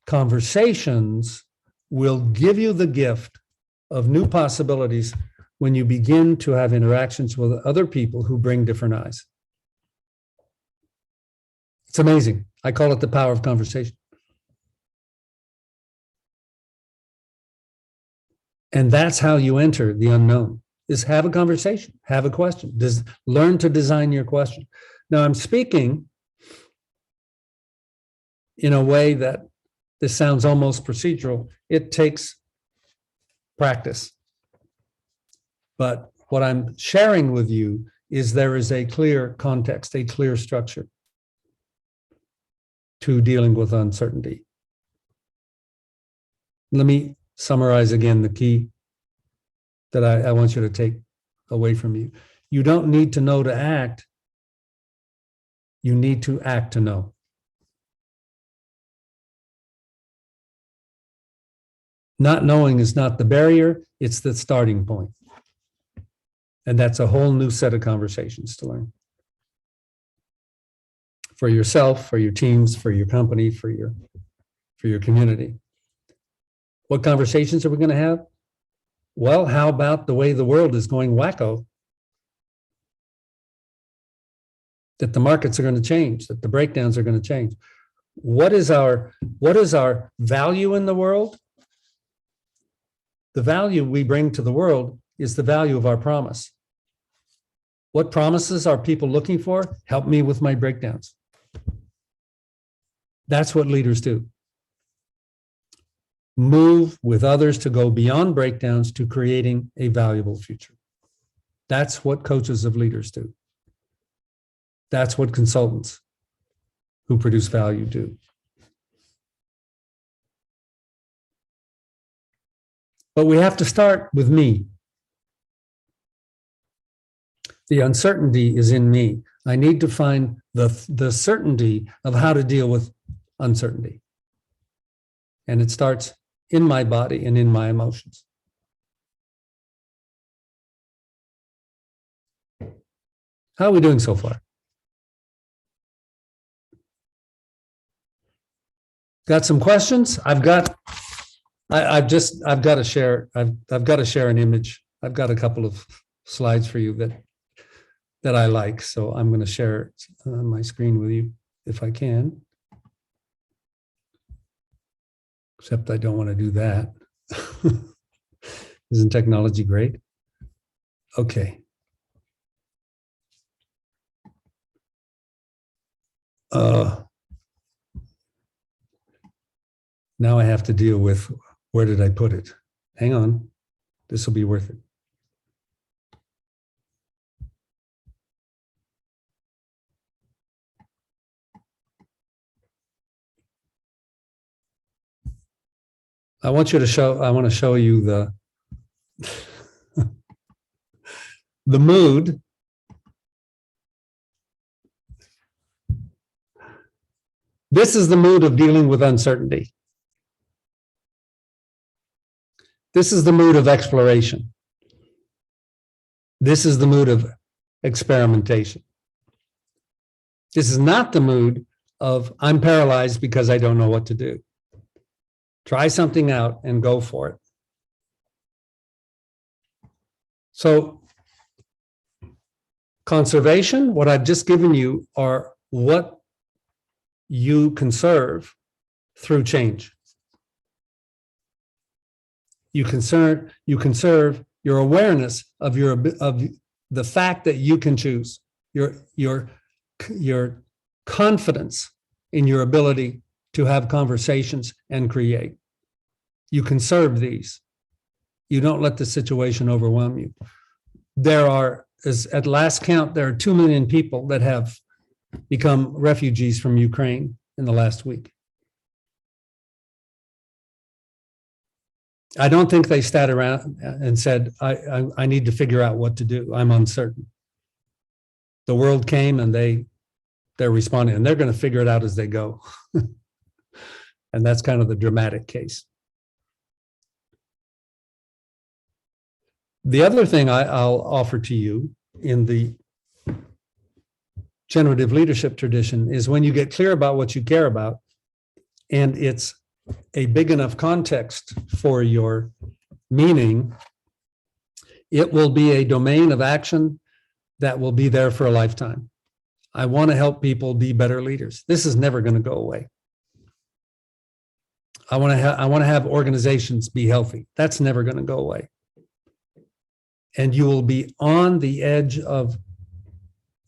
conversations will give you the gift of new possibilities when you begin to have interactions with other people who bring different eyes. It's amazing. I call it the power of conversation. And that's how you enter the unknown, is have a conversation, have a question, learn to design your question. Now, I'm speaking in a way that this sounds almost procedural. It takes practice. But what I'm sharing with you is there is a clear context, a clear structure to dealing with uncertainty. Let me summarize again the key that I want you to take away from you. You don't need to know to act. You need to act to know. Not knowing is not the barrier, it's the starting point. And that's a whole new set of conversations to learn. For yourself, for your teams, for your company, for your community. What conversations are we going to have? Well, how about the way the world is going wacko? That the markets are going to change, that the breakdowns are going to change. What is our value in the world? The value we bring to the world is the value of our promise. What promises are people looking for? Help me with my breakdowns. That's what leaders do. Move with others to go beyond breakdowns to creating a valuable future. That's what coaches of leaders do. That's what consultants who produce value do. But we have to start with me. The uncertainty is in me. I need to find the certainty of how to deal with uncertainty. And it starts in my body and in my emotions. How are we doing so far? Got some questions? I've got to share. I've got to share an image. I've got a couple of slides for you that I like. So I'm going to share it on my screen with you if I can. Except I don't want to do that. Isn't technology great? Okay. Now I have to deal with, where did I put it? Hang on. This will be worth it. I want to show you the the mood. This is the mood of dealing with uncertainty. This is the mood of exploration. This is the mood of experimentation. This is not the mood of I'm paralyzed because I don't know what to do. Try something out and go for it. So conservation, what I've just given you are what you conserve through change. You conserve your awareness of the fact that you can choose, your confidence in your ability to have conversations and create. You conserve these. You don't let the situation overwhelm you. There are, at last count, there are 2 million people that have become refugees from Ukraine in the last week. I don't think they sat around and said, I need to figure out what to do. I'm uncertain. The world came and they're responding, and they're going to figure it out as they go. And that's kind of the dramatic case. The other thing I'll offer to you in the generative leadership tradition is when you get clear about what you care about, and it's a big enough context for your meaning, it will be a domain of action that will be there for a lifetime. I want to help people be better leaders. This is never going to go away. I want to have organizations be healthy. That's never going to go away. And you will be on the edge of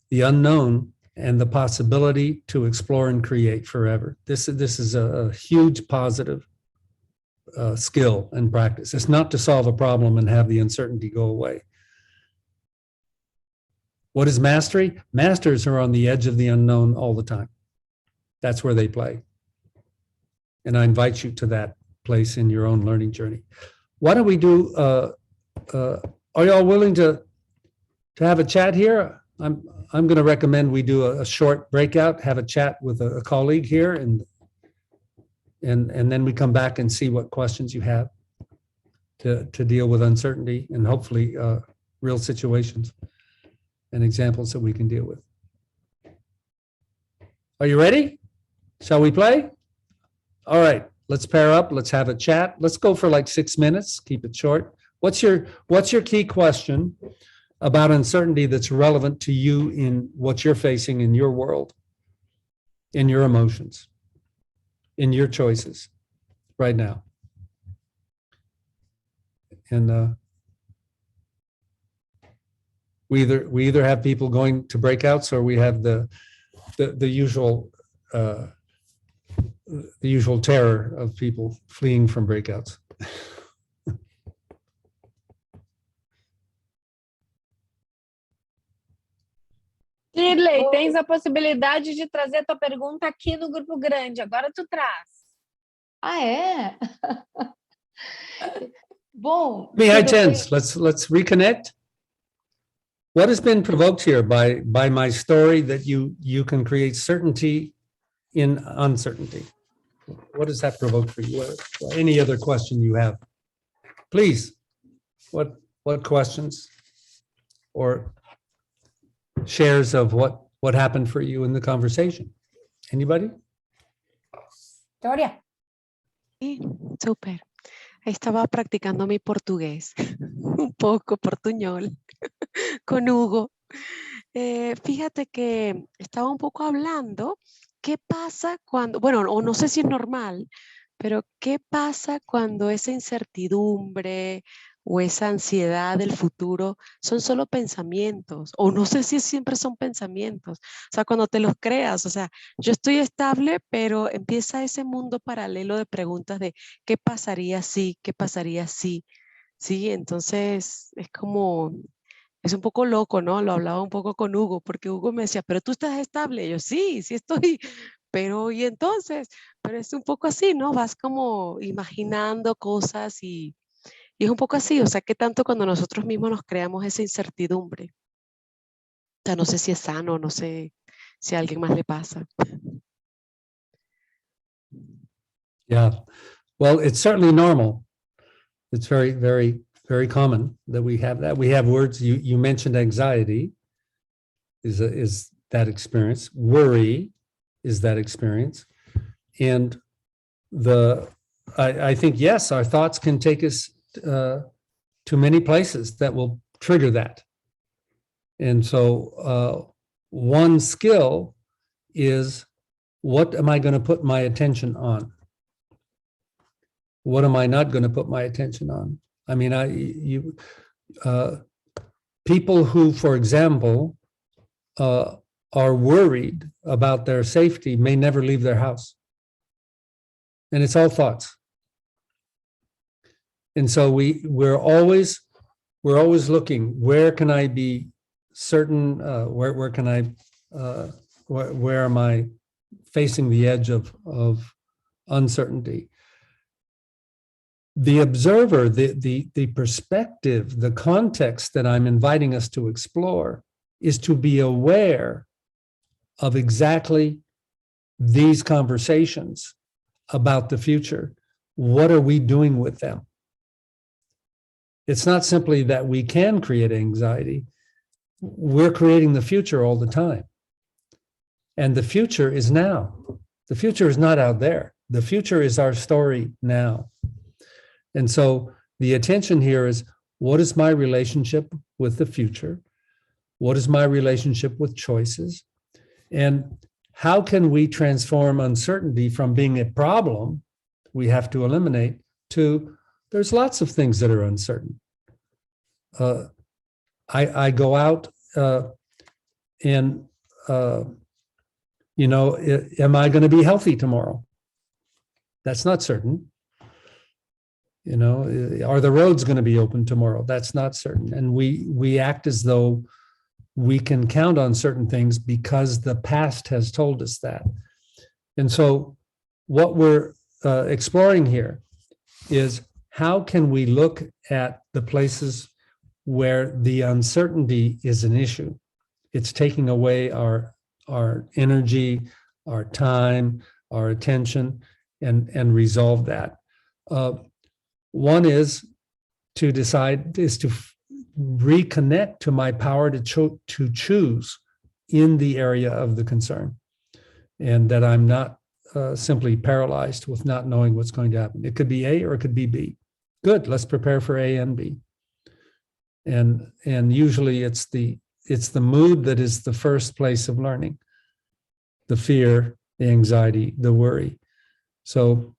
the unknown and the possibility to explore and create forever. This is a huge positive skill and practice. It's not to solve a problem and have the uncertainty go away. What is mastery? Masters are on the edge of the unknown all the time. That's where they play. And I invite you to that place in your own learning journey. Why don't we do, are y'all willing to have a chat here? I'm going to recommend we do a short breakout, have a chat with a colleague here, and then we come back and see what questions you have to deal with uncertainty and hopefully real situations and examples that we can deal with. Are you ready? Shall we play? All right, let's pair up. Let's have a chat. Let's go for like 6 minutes. Keep it short. What's your key question about uncertainty that's relevant to you in what you're facing in your world, in your emotions, in your choices right now? And we either have people going to breakouts, or we have the usual terror of people fleeing from breakouts. Shirley, tens a possibilidade de trazer tua pergunta aqui no grupo grande. Agora tu traz. Ah, é? Bom, Be high tense. Let's reconnect. What has been provoked here by my story that you can create certainty in uncertainty? What does that provoke for you? Any other question you have? Please, what questions or shares of what happened for you in the conversation? Anybody? Gloria. Sí, súper. Estaba practicando mi portugués, un poco portuñol, con Hugo. Fíjate que estaba un poco hablando, ¿qué pasa cuando, bueno, o no sé si es normal, pero qué pasa cuando esa incertidumbre o esa ansiedad del futuro son solo pensamientos? O no sé si siempre son pensamientos. O sea, cuando te los creas, o sea, yo estoy estable, pero empieza ese mundo paralelo de preguntas de ¿qué pasaría si? ¿Qué pasaría si? Sí, entonces es como, es un poco loco, ¿no? Lo hablaba un poco con Hugo, porque Hugo me decía, pero tú estás estable. Y yo, sí, sí estoy, pero ¿y entonces? Pero es un poco así, ¿no? Vas como imaginando cosas y es un poco así, o sea, ¿qué tanto cuando nosotros mismos nos creamos esa incertidumbre? O sea, no sé si es sano, no sé si a alguien más le pasa. Yeah. Well, it's certainly normal. It's very, very, very common that we have that. We have words. You mentioned anxiety is that experience. Worry is that experience. And I think, yes, our thoughts can take us to many places that will trigger that. And so one skill is, what am I going to put my attention on? What am I not going to put my attention on? I mean, people who, for example, are worried about their safety may never leave their house. And it's all thoughts. And so we're always looking, where can I be certain, where can I, where am I facing the edge of uncertainty? The observer, the perspective, the context that I'm inviting us to explore is to be aware of exactly these conversations about the future. What are we doing with them? It's not simply that we can create anxiety. We're creating the future all the time. And the future is now. The future is not out there. The future is our story now. And so the attention here is, what is my relationship with the future? What is my relationship with choices? And how can we transform uncertainty from being a problem we have to eliminate to, there's lots of things that are uncertain. I go out and, am I going to be healthy tomorrow? That's not certain. Are the roads going to be open tomorrow? That's not certain. And we act as though we can count on certain things because the past has told us that. And so what we're exploring here is, how can we look at the places where the uncertainty is an issue? It's taking away our energy, our time, our attention, and resolve that. One is to reconnect to my power to choose in the area of the concern, and that I'm not simply paralyzed with not knowing what's going to happen. It could be A or it could be B. Good, let's prepare for A and B. And usually it's the mood that is the first place of learning, the fear, the anxiety, the worry. So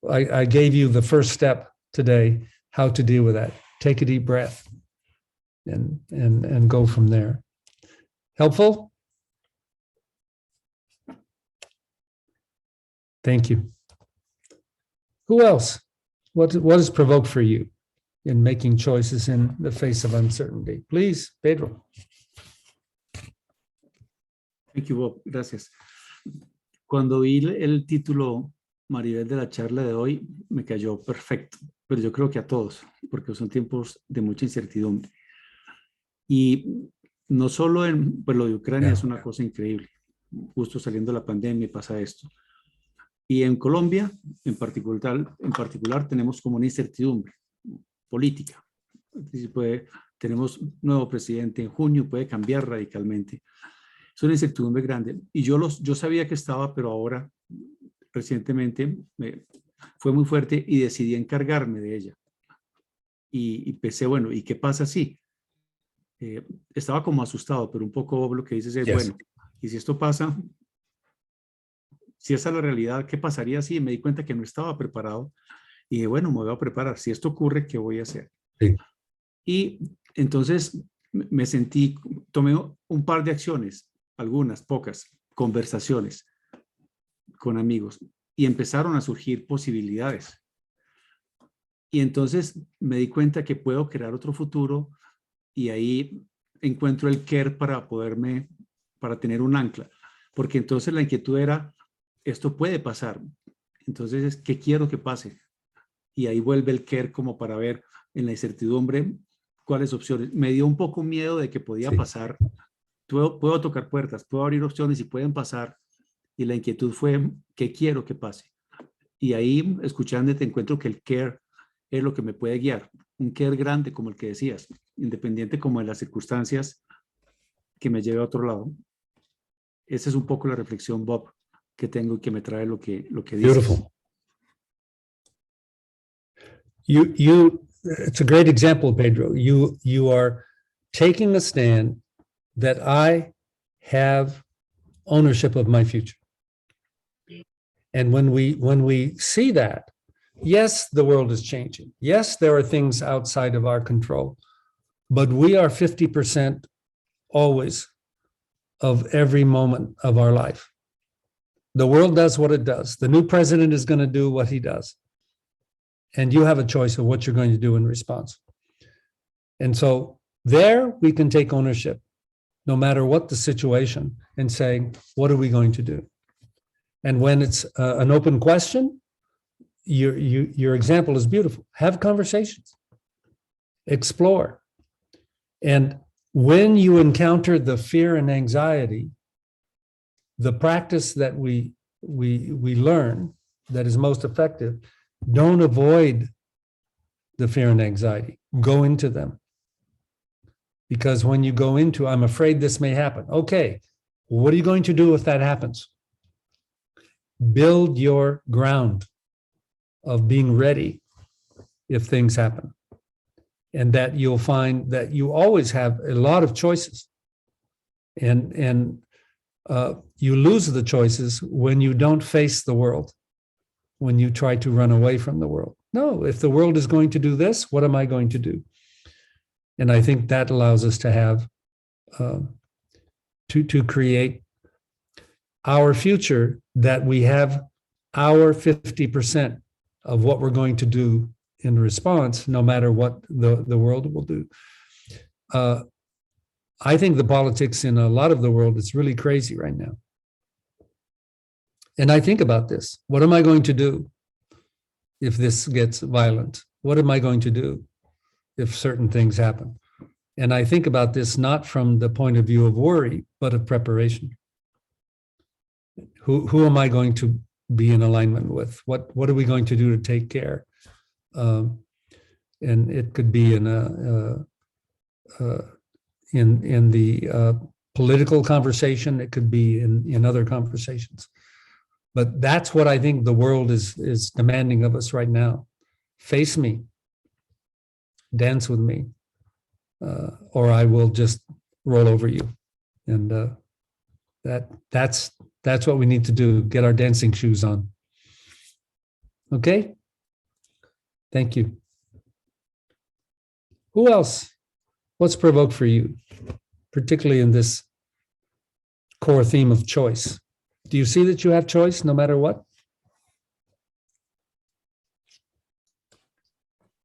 I gave you the first step today, how to deal with that. Take a deep breath and go from there. Helpful? Thank you. Who else? What is provoked for you in making choices in the face of uncertainty? Please, Pedro. Thank you, Bob. Gracias. Cuando vi el título, Maribel, de la charla de hoy, me cayó perfecto, pero yo creo que a todos, porque son tiempos de mucha incertidumbre. Y no solo en, pues lo de Ucrania Yeah. es una cosa increíble. Justo saliendo de la pandemia pasa esto. Y en Colombia, en particular tenemos como una incertidumbre política. Tenemos nuevo presidente en junio, puede cambiar radicalmente. Es una incertidumbre grande. Y yo sabía que estaba, pero ahora, recientemente, fue muy fuerte y decidí encargarme de ella. Y pensé, bueno, ¿y qué pasa si? Estaba como asustado, pero un poco lo que dices es, Yes. bueno, y si esto pasa, si esa es la realidad, ¿qué pasaría si? Me di cuenta que no estaba preparado y dije, bueno, me voy a preparar. Si esto ocurre, ¿qué voy a hacer? Sí. Y entonces me sentí, tomé un par de acciones, algunas, pocas, conversaciones con amigos y empezaron a surgir posibilidades. Y entonces me di cuenta que puedo crear otro futuro y ahí encuentro el care para tener un ancla. Porque entonces la inquietud era, esto puede pasar. Entonces, ¿qué quiero que pase? Y ahí vuelve el care como para ver en la incertidumbre cuáles opciones. Me dio un poco miedo de que podía pasar. Puedo tocar puertas, puedo abrir opciones y pueden pasar. Y la inquietud fue, ¿qué quiero que pase? Y ahí, escuchándote, encuentro que el care es lo que me puede guiar. Un care grande, como el que decías, independiente como de las circunstancias que me lleve a otro lado. Esa es un poco la reflexión, Bob, que tengo y que me trae lo que dices. Beautiful. It's a great example, Pedro. You are taking a stand that I have ownership of my future. And when we see that, yes, the world is changing. Yes, there are things outside of our control, but we are 50% always of every moment of our life. The world does what it does. The new president is going to do what he does. And you have a choice of what you're going to do in response. And so there we can take ownership, no matter what the situation, and say, what are we going to do? And when it's an open question, your example is beautiful. Have conversations, explore. And when you encounter the fear and anxiety, the practice that we learn that is most effective, don't avoid the fear and anxiety. Go into them. Because when you go into, I'm afraid this may happen. Okay, what are you going to do if that happens? Build your ground of being ready if things happen. And that you'll find that you always have a lot of choices. And you lose the choices when you don't face the world, when you try to run away from the world. No, if the world is going to do this, what am I going to do? And I think that allows us to have, to create our future, that we have our 50% of what we're going to do in response, no matter what the world will do. I think the politics in a lot of the world is really crazy right now. And I think about this. What am I going to do if this gets violent? What am I going to do if certain things happen? And I think about this not from the point of view of worry, but of preparation. Who am I going to be in alignment with? What are we going to do to take care? And it could be in the political conversation. It could be in other conversations. But that's what I think the world is demanding of us right now. Face me, dance with me, or I will just roll over you. And that's what we need to do. Get our dancing shoes on. Okay. Thank you. Who else? What's provoked for you, particularly in this core theme of choice? Do you see that you have choice no matter what?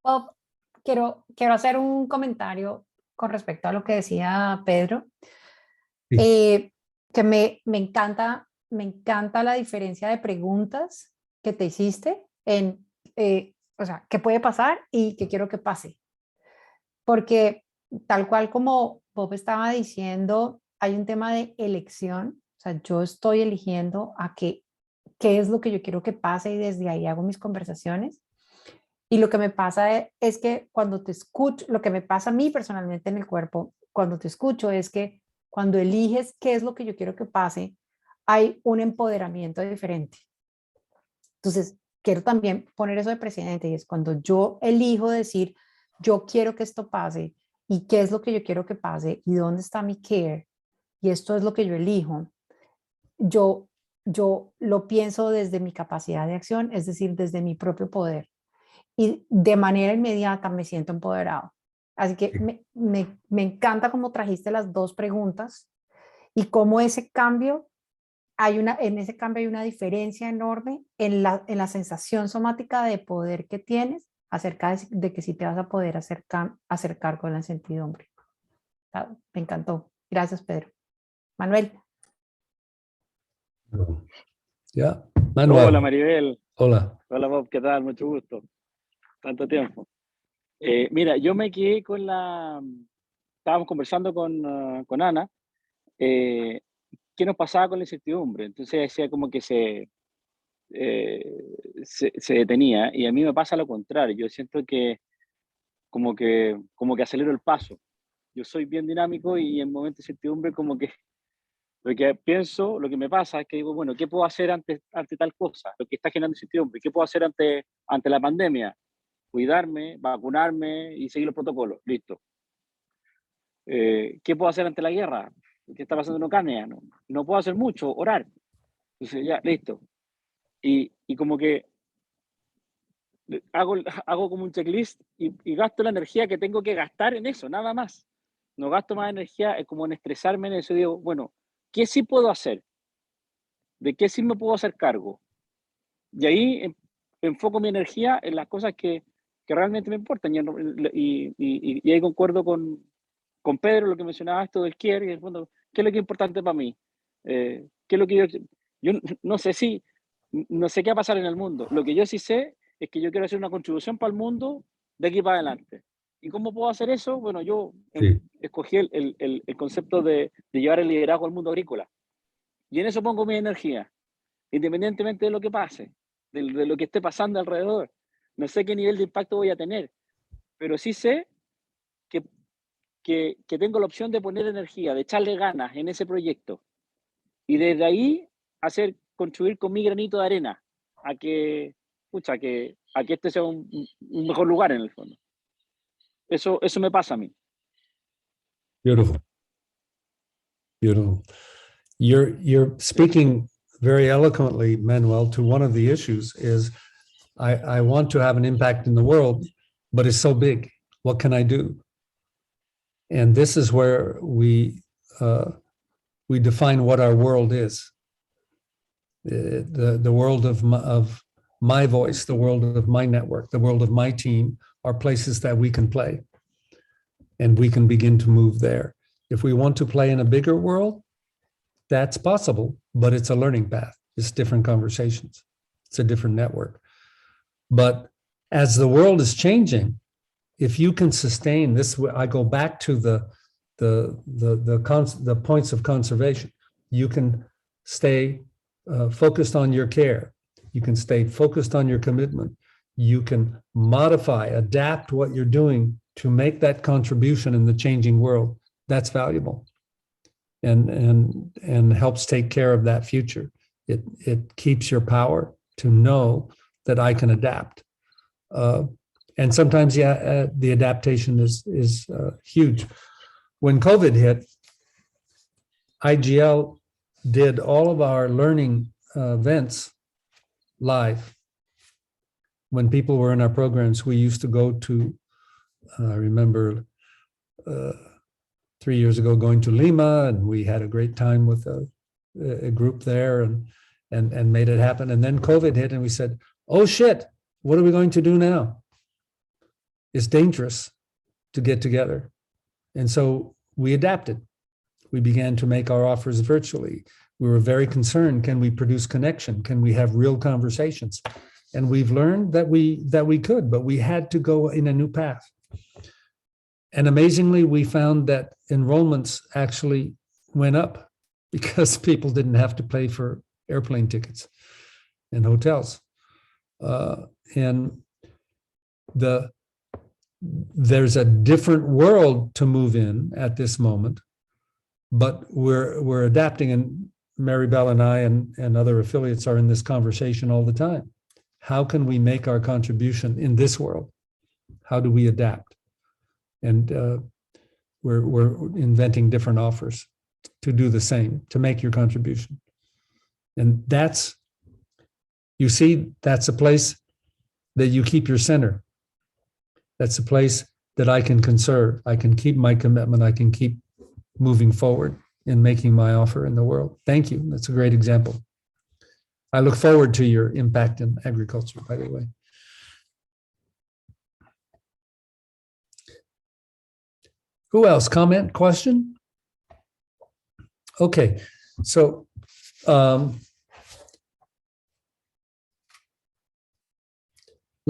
Bob, quiero hacer un comentario con respecto a lo que decía Pedro, Sí. que me encanta la diferencia de preguntas que te hiciste en, o sea, qué puede pasar y qué quiero que pase. Porque tal cual como Bob estaba diciendo, hay un tema de elección, o sea, yo estoy eligiendo qué es lo que yo quiero que pase y desde ahí hago mis conversaciones. Y lo que me pasa es que cuando te escucho, lo que me pasa a mí personalmente en el cuerpo, cuando te escucho, es que cuando eliges qué es lo que yo quiero que pase, hay un empoderamiento diferente. Entonces, quiero también poner eso de precedente, y es cuando yo elijo decir, yo quiero que esto pase, y qué es lo que yo quiero que pase, y dónde está mi care, y esto es lo que yo elijo, yo lo pienso desde mi capacidad de acción, es decir, desde mi propio poder. Y de manera inmediata me siento empoderado. Así que me encanta cómo trajiste las dos preguntas y cómo ese cambio, en ese cambio hay una diferencia enorme en la sensación somática de poder que tienes acerca de que sí te vas a poder acercar con la incertidumbre. Me encantó. Gracias, Pedro. Manuel. Ya, Hola Manuel, Maribel, hola. hola Bob, ¿qué tal? Mucho gusto, tanto tiempo. Mira, yo me quedé estábamos conversando con Ana, qué nos pasaba con la incertidumbre, entonces decía como que se detenía y a mí me pasa lo contrario, yo siento que como que acelero el paso, yo soy bien dinámico y en momentos de incertidumbre como que lo que pienso, lo que me pasa es que digo, bueno, ¿qué puedo hacer ante tal cosa? Lo que está generando incertidumbre. ¿Qué puedo hacer ante la pandemia? Cuidarme, vacunarme y seguir los protocolos. Listo. ¿Qué puedo hacer ante la guerra? ¿Qué está pasando en Ucrania? No puedo hacer mucho, orar. Entonces, ya, listo. Y como que hago como un checklist y gasto la energía que tengo que gastar en eso, nada más. No gasto más energía como en estresarme en eso. Digo, bueno, ¿qué sí puedo hacer? ¿De qué sí me puedo hacer cargo? Y ahí enfoco mi energía en las cosas que realmente me importan. Y ahí concuerdo con Pedro, lo que mencionaba esto del quieren, y en el fondo, ¿qué es lo que es importante para mí? ¿Qué es lo que yo no sé no sé qué va a pasar en el mundo. Lo que yo sí sé es que yo quiero hacer una contribución para el mundo de aquí para adelante. ¿Y cómo puedo hacer eso? Bueno, yo Sí. escogí el concepto de llevar el liderazgo al mundo agrícola. Y en eso pongo mi energía, independientemente de lo que pase, de lo que esté pasando alrededor. No sé qué nivel de impacto voy a tener, pero sí sé que, que tengo la opción de poner energía, de echarle ganas en ese proyecto y desde ahí contribuir con mi granito de arena a que, pucha, a que este sea un mejor lugar en el fondo. Eso me pasa a mí. Beautiful. Beautiful. You're speaking very eloquently, Manuel, to one of the issues is I want to have an impact in the world, but it's so big. What can I do? And this is where we define what our world is. The world of my voice, the world of my network, the world of my team are places that we can play, and we can begin to move there. If we want to play in a bigger world, that's possible, but it's a learning path. It's different conversations. It's a different network. But as the world is changing, if you can sustain this, I go back to the points of conservation. You can stay focused on your care. You can stay focused on your commitment. You can modify, adapt what you're doing to make that contribution in the changing world. That's valuable. And helps take care of that future. It keeps your power to know that I can adapt. And sometimes, the adaptation is huge. When COVID hit, IGL did all of our learning events live. When people were in our programs, we used to go to, I remember 3 years ago going to Lima, and we had a great time with a group there and made it happen. And then COVID hit and we said, oh shit, what are we going to do now? It's dangerous to get together. And so we adapted. We began to make our offers virtually. We were very concerned, can we produce connection? Can we have real conversations? And we've learned that we could, but we had to go in a new path. And amazingly, we found that enrollments actually went up because people didn't have to pay for airplane tickets and hotels. And there's a different world to move in at this moment, but we're adapting, and Maribel and I and other affiliates are in this conversation all the time. How can we make our contribution in this world? How do we adapt? And we're inventing different offers to do the same, to make your contribution. And that's, you see, that's a place that you keep your center. That's a place that I can conserve. I can keep my commitment. I can keep moving forward in making my offer in the world. Thank you. That's a great example. I look forward to your impact in agriculture, by the way. Who else? Comment, question? Okay, so let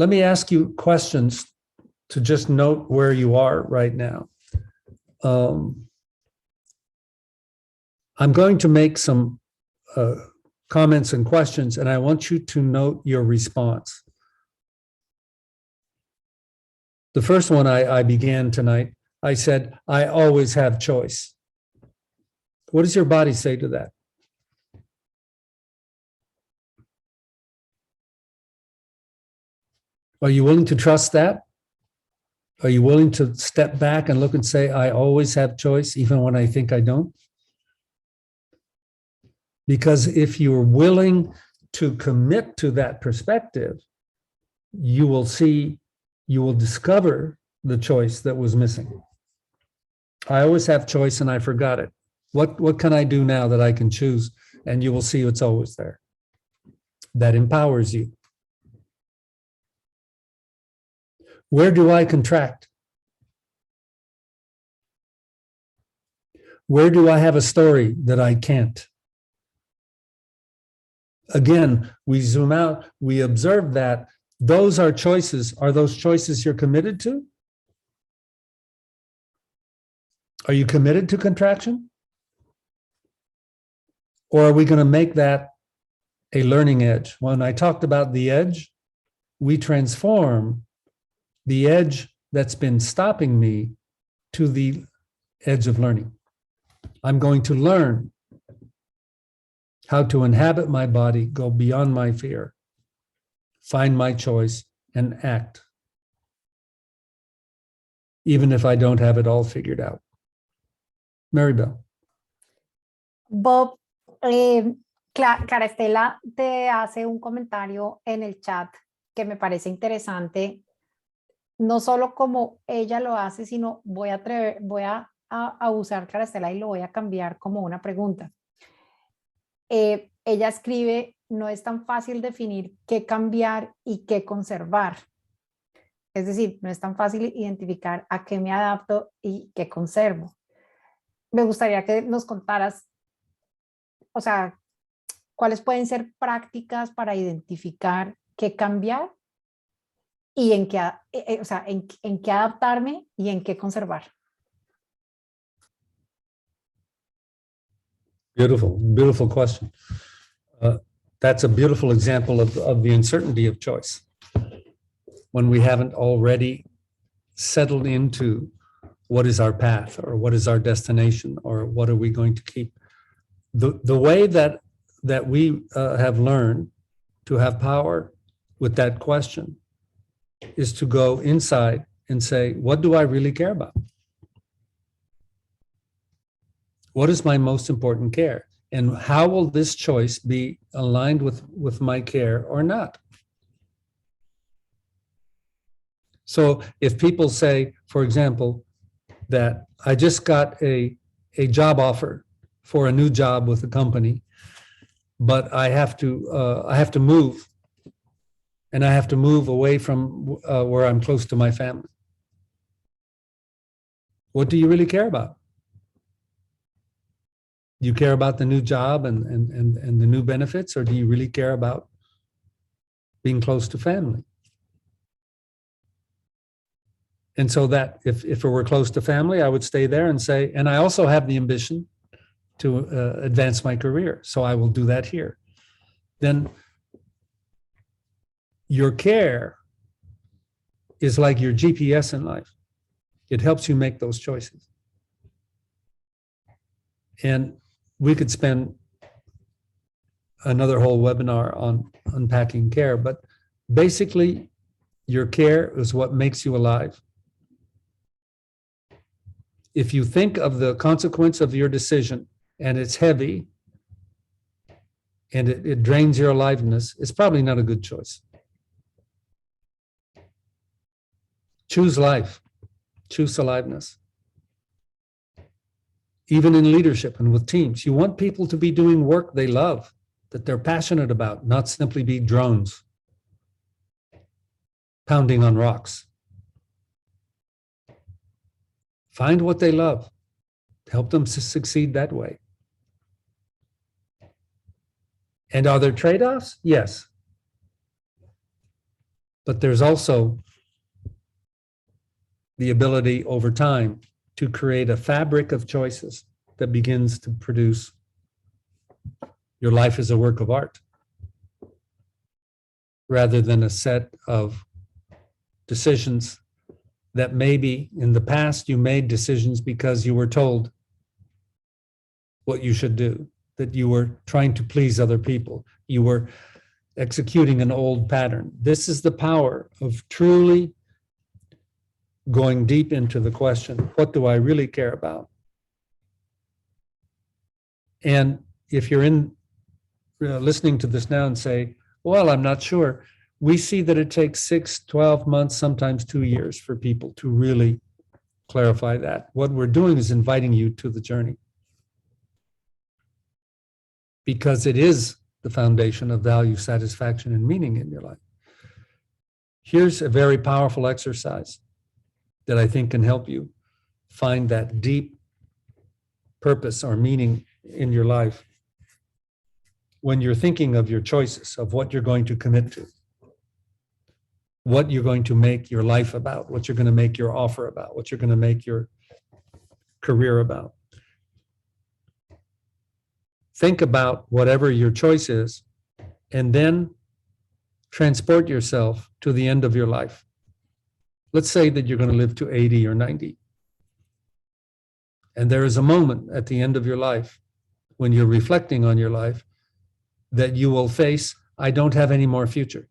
me ask you questions to just note where you are right now. I'm going to make some comments and questions, and I want you to note your response. The first one I began tonight, I said, I always have choice. What does your body say to that? Are you willing to trust that? Are you willing to step back and look and say, I always have choice, even when I think I don't? Because if you're willing to commit to that perspective, you will see, you will discover the choice that was missing. I always have choice and I forgot it. What can I do now that I can choose? And you will see it's always there. That empowers you. Where do I contract? Where do I have a story that I can't? Again, we zoom out, we observe that those are choices. Are those choices you're committed to? Are you committed to contraction? Or are we going to make that a learning edge? When I talked about the edge, we transform the edge that's been stopping me to the edge of learning. I'm going to learn how to inhabit my body, go beyond my fear, find my choice, and act, even if I don't have it all figured out. Maribel. Bob, Clara Estela te hace un comentario en el chat que me parece interesante, no solo como ella lo hace, sino voy a usar Clara Estela y lo voy a cambiar como una pregunta. Ella escribe, no es tan fácil definir qué cambiar y qué conservar. Es decir, no es tan fácil identificar a qué me adapto y qué conservo. Me gustaría que nos contaras, o sea, cuáles pueden ser prácticas para identificar qué cambiar y en qué, o sea, en qué adaptarme y en qué conservar. Beautiful, beautiful question. That's a beautiful example of the uncertainty of choice. When we haven't already settled into what is our path or what is our destination or what are we going to keep. The way that we have learned to have power with that question is to go inside and say, what do I really care about? What is my most important care? And how will this choice be aligned with my care or not? So if people say, for example, that I just got a job offer for a new job with a company, but I have to move, and I have to move away from where I'm close to my family. What do you really care about? Do you care about the new job and the new benefits, or do you really care about being close to family? And so that if it were close to family, I would stay there and say, and I also have the ambition to advance my career, so I will do that here. Then your care is like your GPS in life. It helps you make those choices. And we could spend another whole webinar on unpacking care, but basically your care is what makes you alive. If you think of the consequence of your decision and it's heavy and it drains your aliveness, it's probably not a good choice. Choose life, choose aliveness. Even in leadership and with teams, you want people to be doing work they love, that they're passionate about, not simply be drones pounding on rocks. Find what they love, help them succeed that way. And are there trade-offs? Yes. But there's also the ability over time to create a fabric of choices that begins to produce your life as a work of art, rather than a set of decisions that maybe in the past you made decisions because you were told what you should do, that you were trying to please other people, you were executing an old pattern. This is the power of truly going deep into the question, what do I really care about? And if you're in listening to this now and say, well, I'm not sure, we see that it takes 6, 12 months, sometimes 2 years for people to really clarify that. What we're doing is inviting you to the journey, because it is the foundation of value, satisfaction, and meaning in your life. Here's a very powerful exercise that I think can help you find that deep purpose or meaning in your life when you're thinking of your choices, of what you're going to commit to, what you're going to make your life about, what you're going to make your offer about, what you're going to make your career about. Think about whatever your choice is, and then transport yourself to the end of your life. Let's say that you're going to live to 80 or 90. And there is a moment at the end of your life when you're reflecting on your life that you will face, I don't have any more future.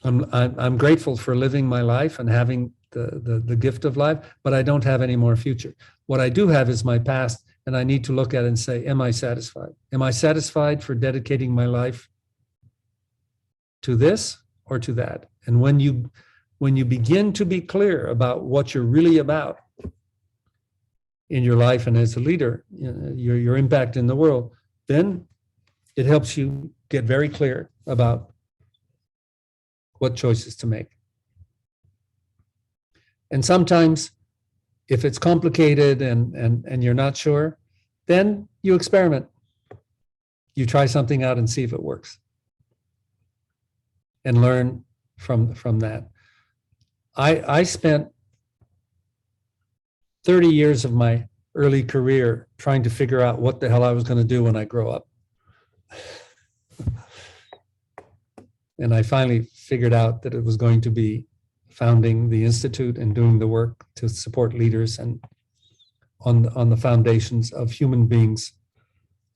I'm grateful for living my life and having the gift of life, but I don't have any more future. What I do have is my past, and I need to look at it and say, am I satisfied? Am I satisfied for dedicating my life to this or to that? And when you begin to be clear about what you're really about in your life and as a leader, your impact in the world, then it helps you get very clear about what choices to make. And sometimes if it's complicated and you're not sure, then you experiment. You try something out and see if it works, and learn from that. I spent 30 years of my early career trying to figure out what the hell I was going to do when I grow up. And I finally figured out that it was going to be founding the Institute and doing the work to support leaders and on the foundations of human beings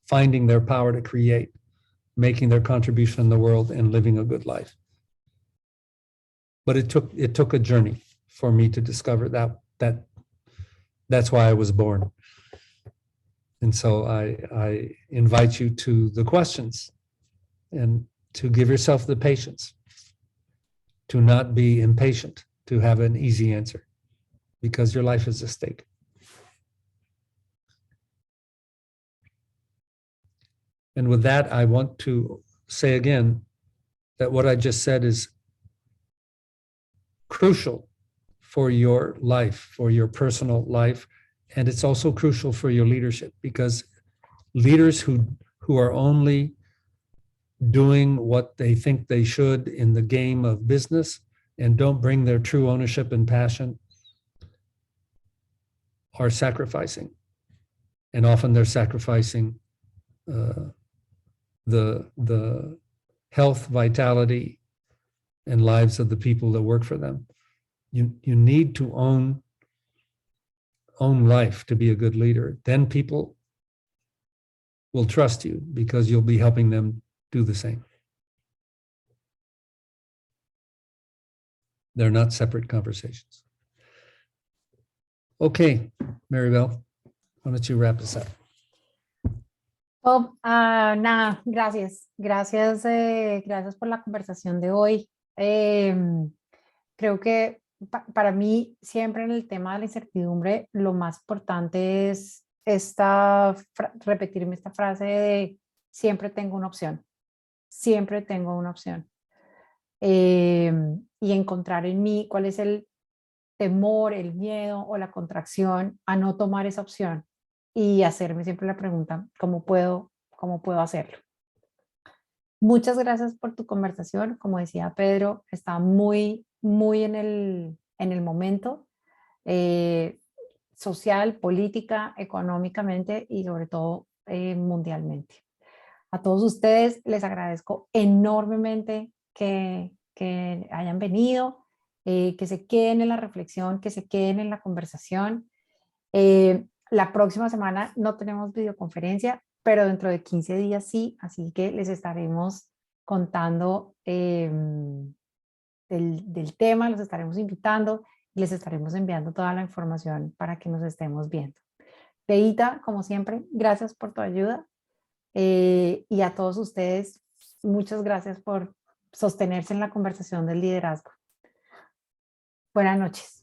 finding their power to create, making their contribution in the world, and living a good life. But it took a journey for me to discover that's why I was born. And so I invite you to the questions and to give yourself the patience to not be impatient, to have an easy answer, because your life is at stake. And with that, I want to say again that what I just said is crucial for your life, for your personal life, and it's also crucial for your leadership, because leaders who are only doing what they think they should in the game of business and don't bring their true ownership and passion are sacrificing. And often they're sacrificing the health, vitality, and lives of the people that work for them. You need to own life to be a good leader. Then people will trust you because you'll be helping them do the same. They're not separate conversations. Okay, Maribel, why don't you wrap us up? Bob, nada, gracias. Gracias por la conversación de hoy. Creo que para mí, siempre en el tema de la incertidumbre, lo más importante es repetirme esta frase de siempre tengo una opción. Siempre tengo una opción. Y encontrar en mí cuál es el temor, el miedo o la contracción a no tomar esa opción y hacerme siempre la pregunta, ¿cómo puedo hacerlo? Muchas gracias por tu conversación. Como decía Pedro, está muy en el momento social, política, económicamente y sobre todo mundialmente. A todos ustedes les agradezco enormemente que hayan venido, que se queden en la reflexión, que se queden en la conversación. La próxima semana no tenemos videoconferencia, pero dentro de 15 días sí, así que les estaremos contando del tema, los estaremos invitando y les estaremos enviando toda la información para que nos estemos viendo. Peita, como siempre, gracias por tu ayuda y a todos ustedes, muchas gracias por sostenerse en la conversación del liderazgo. Buenas noches.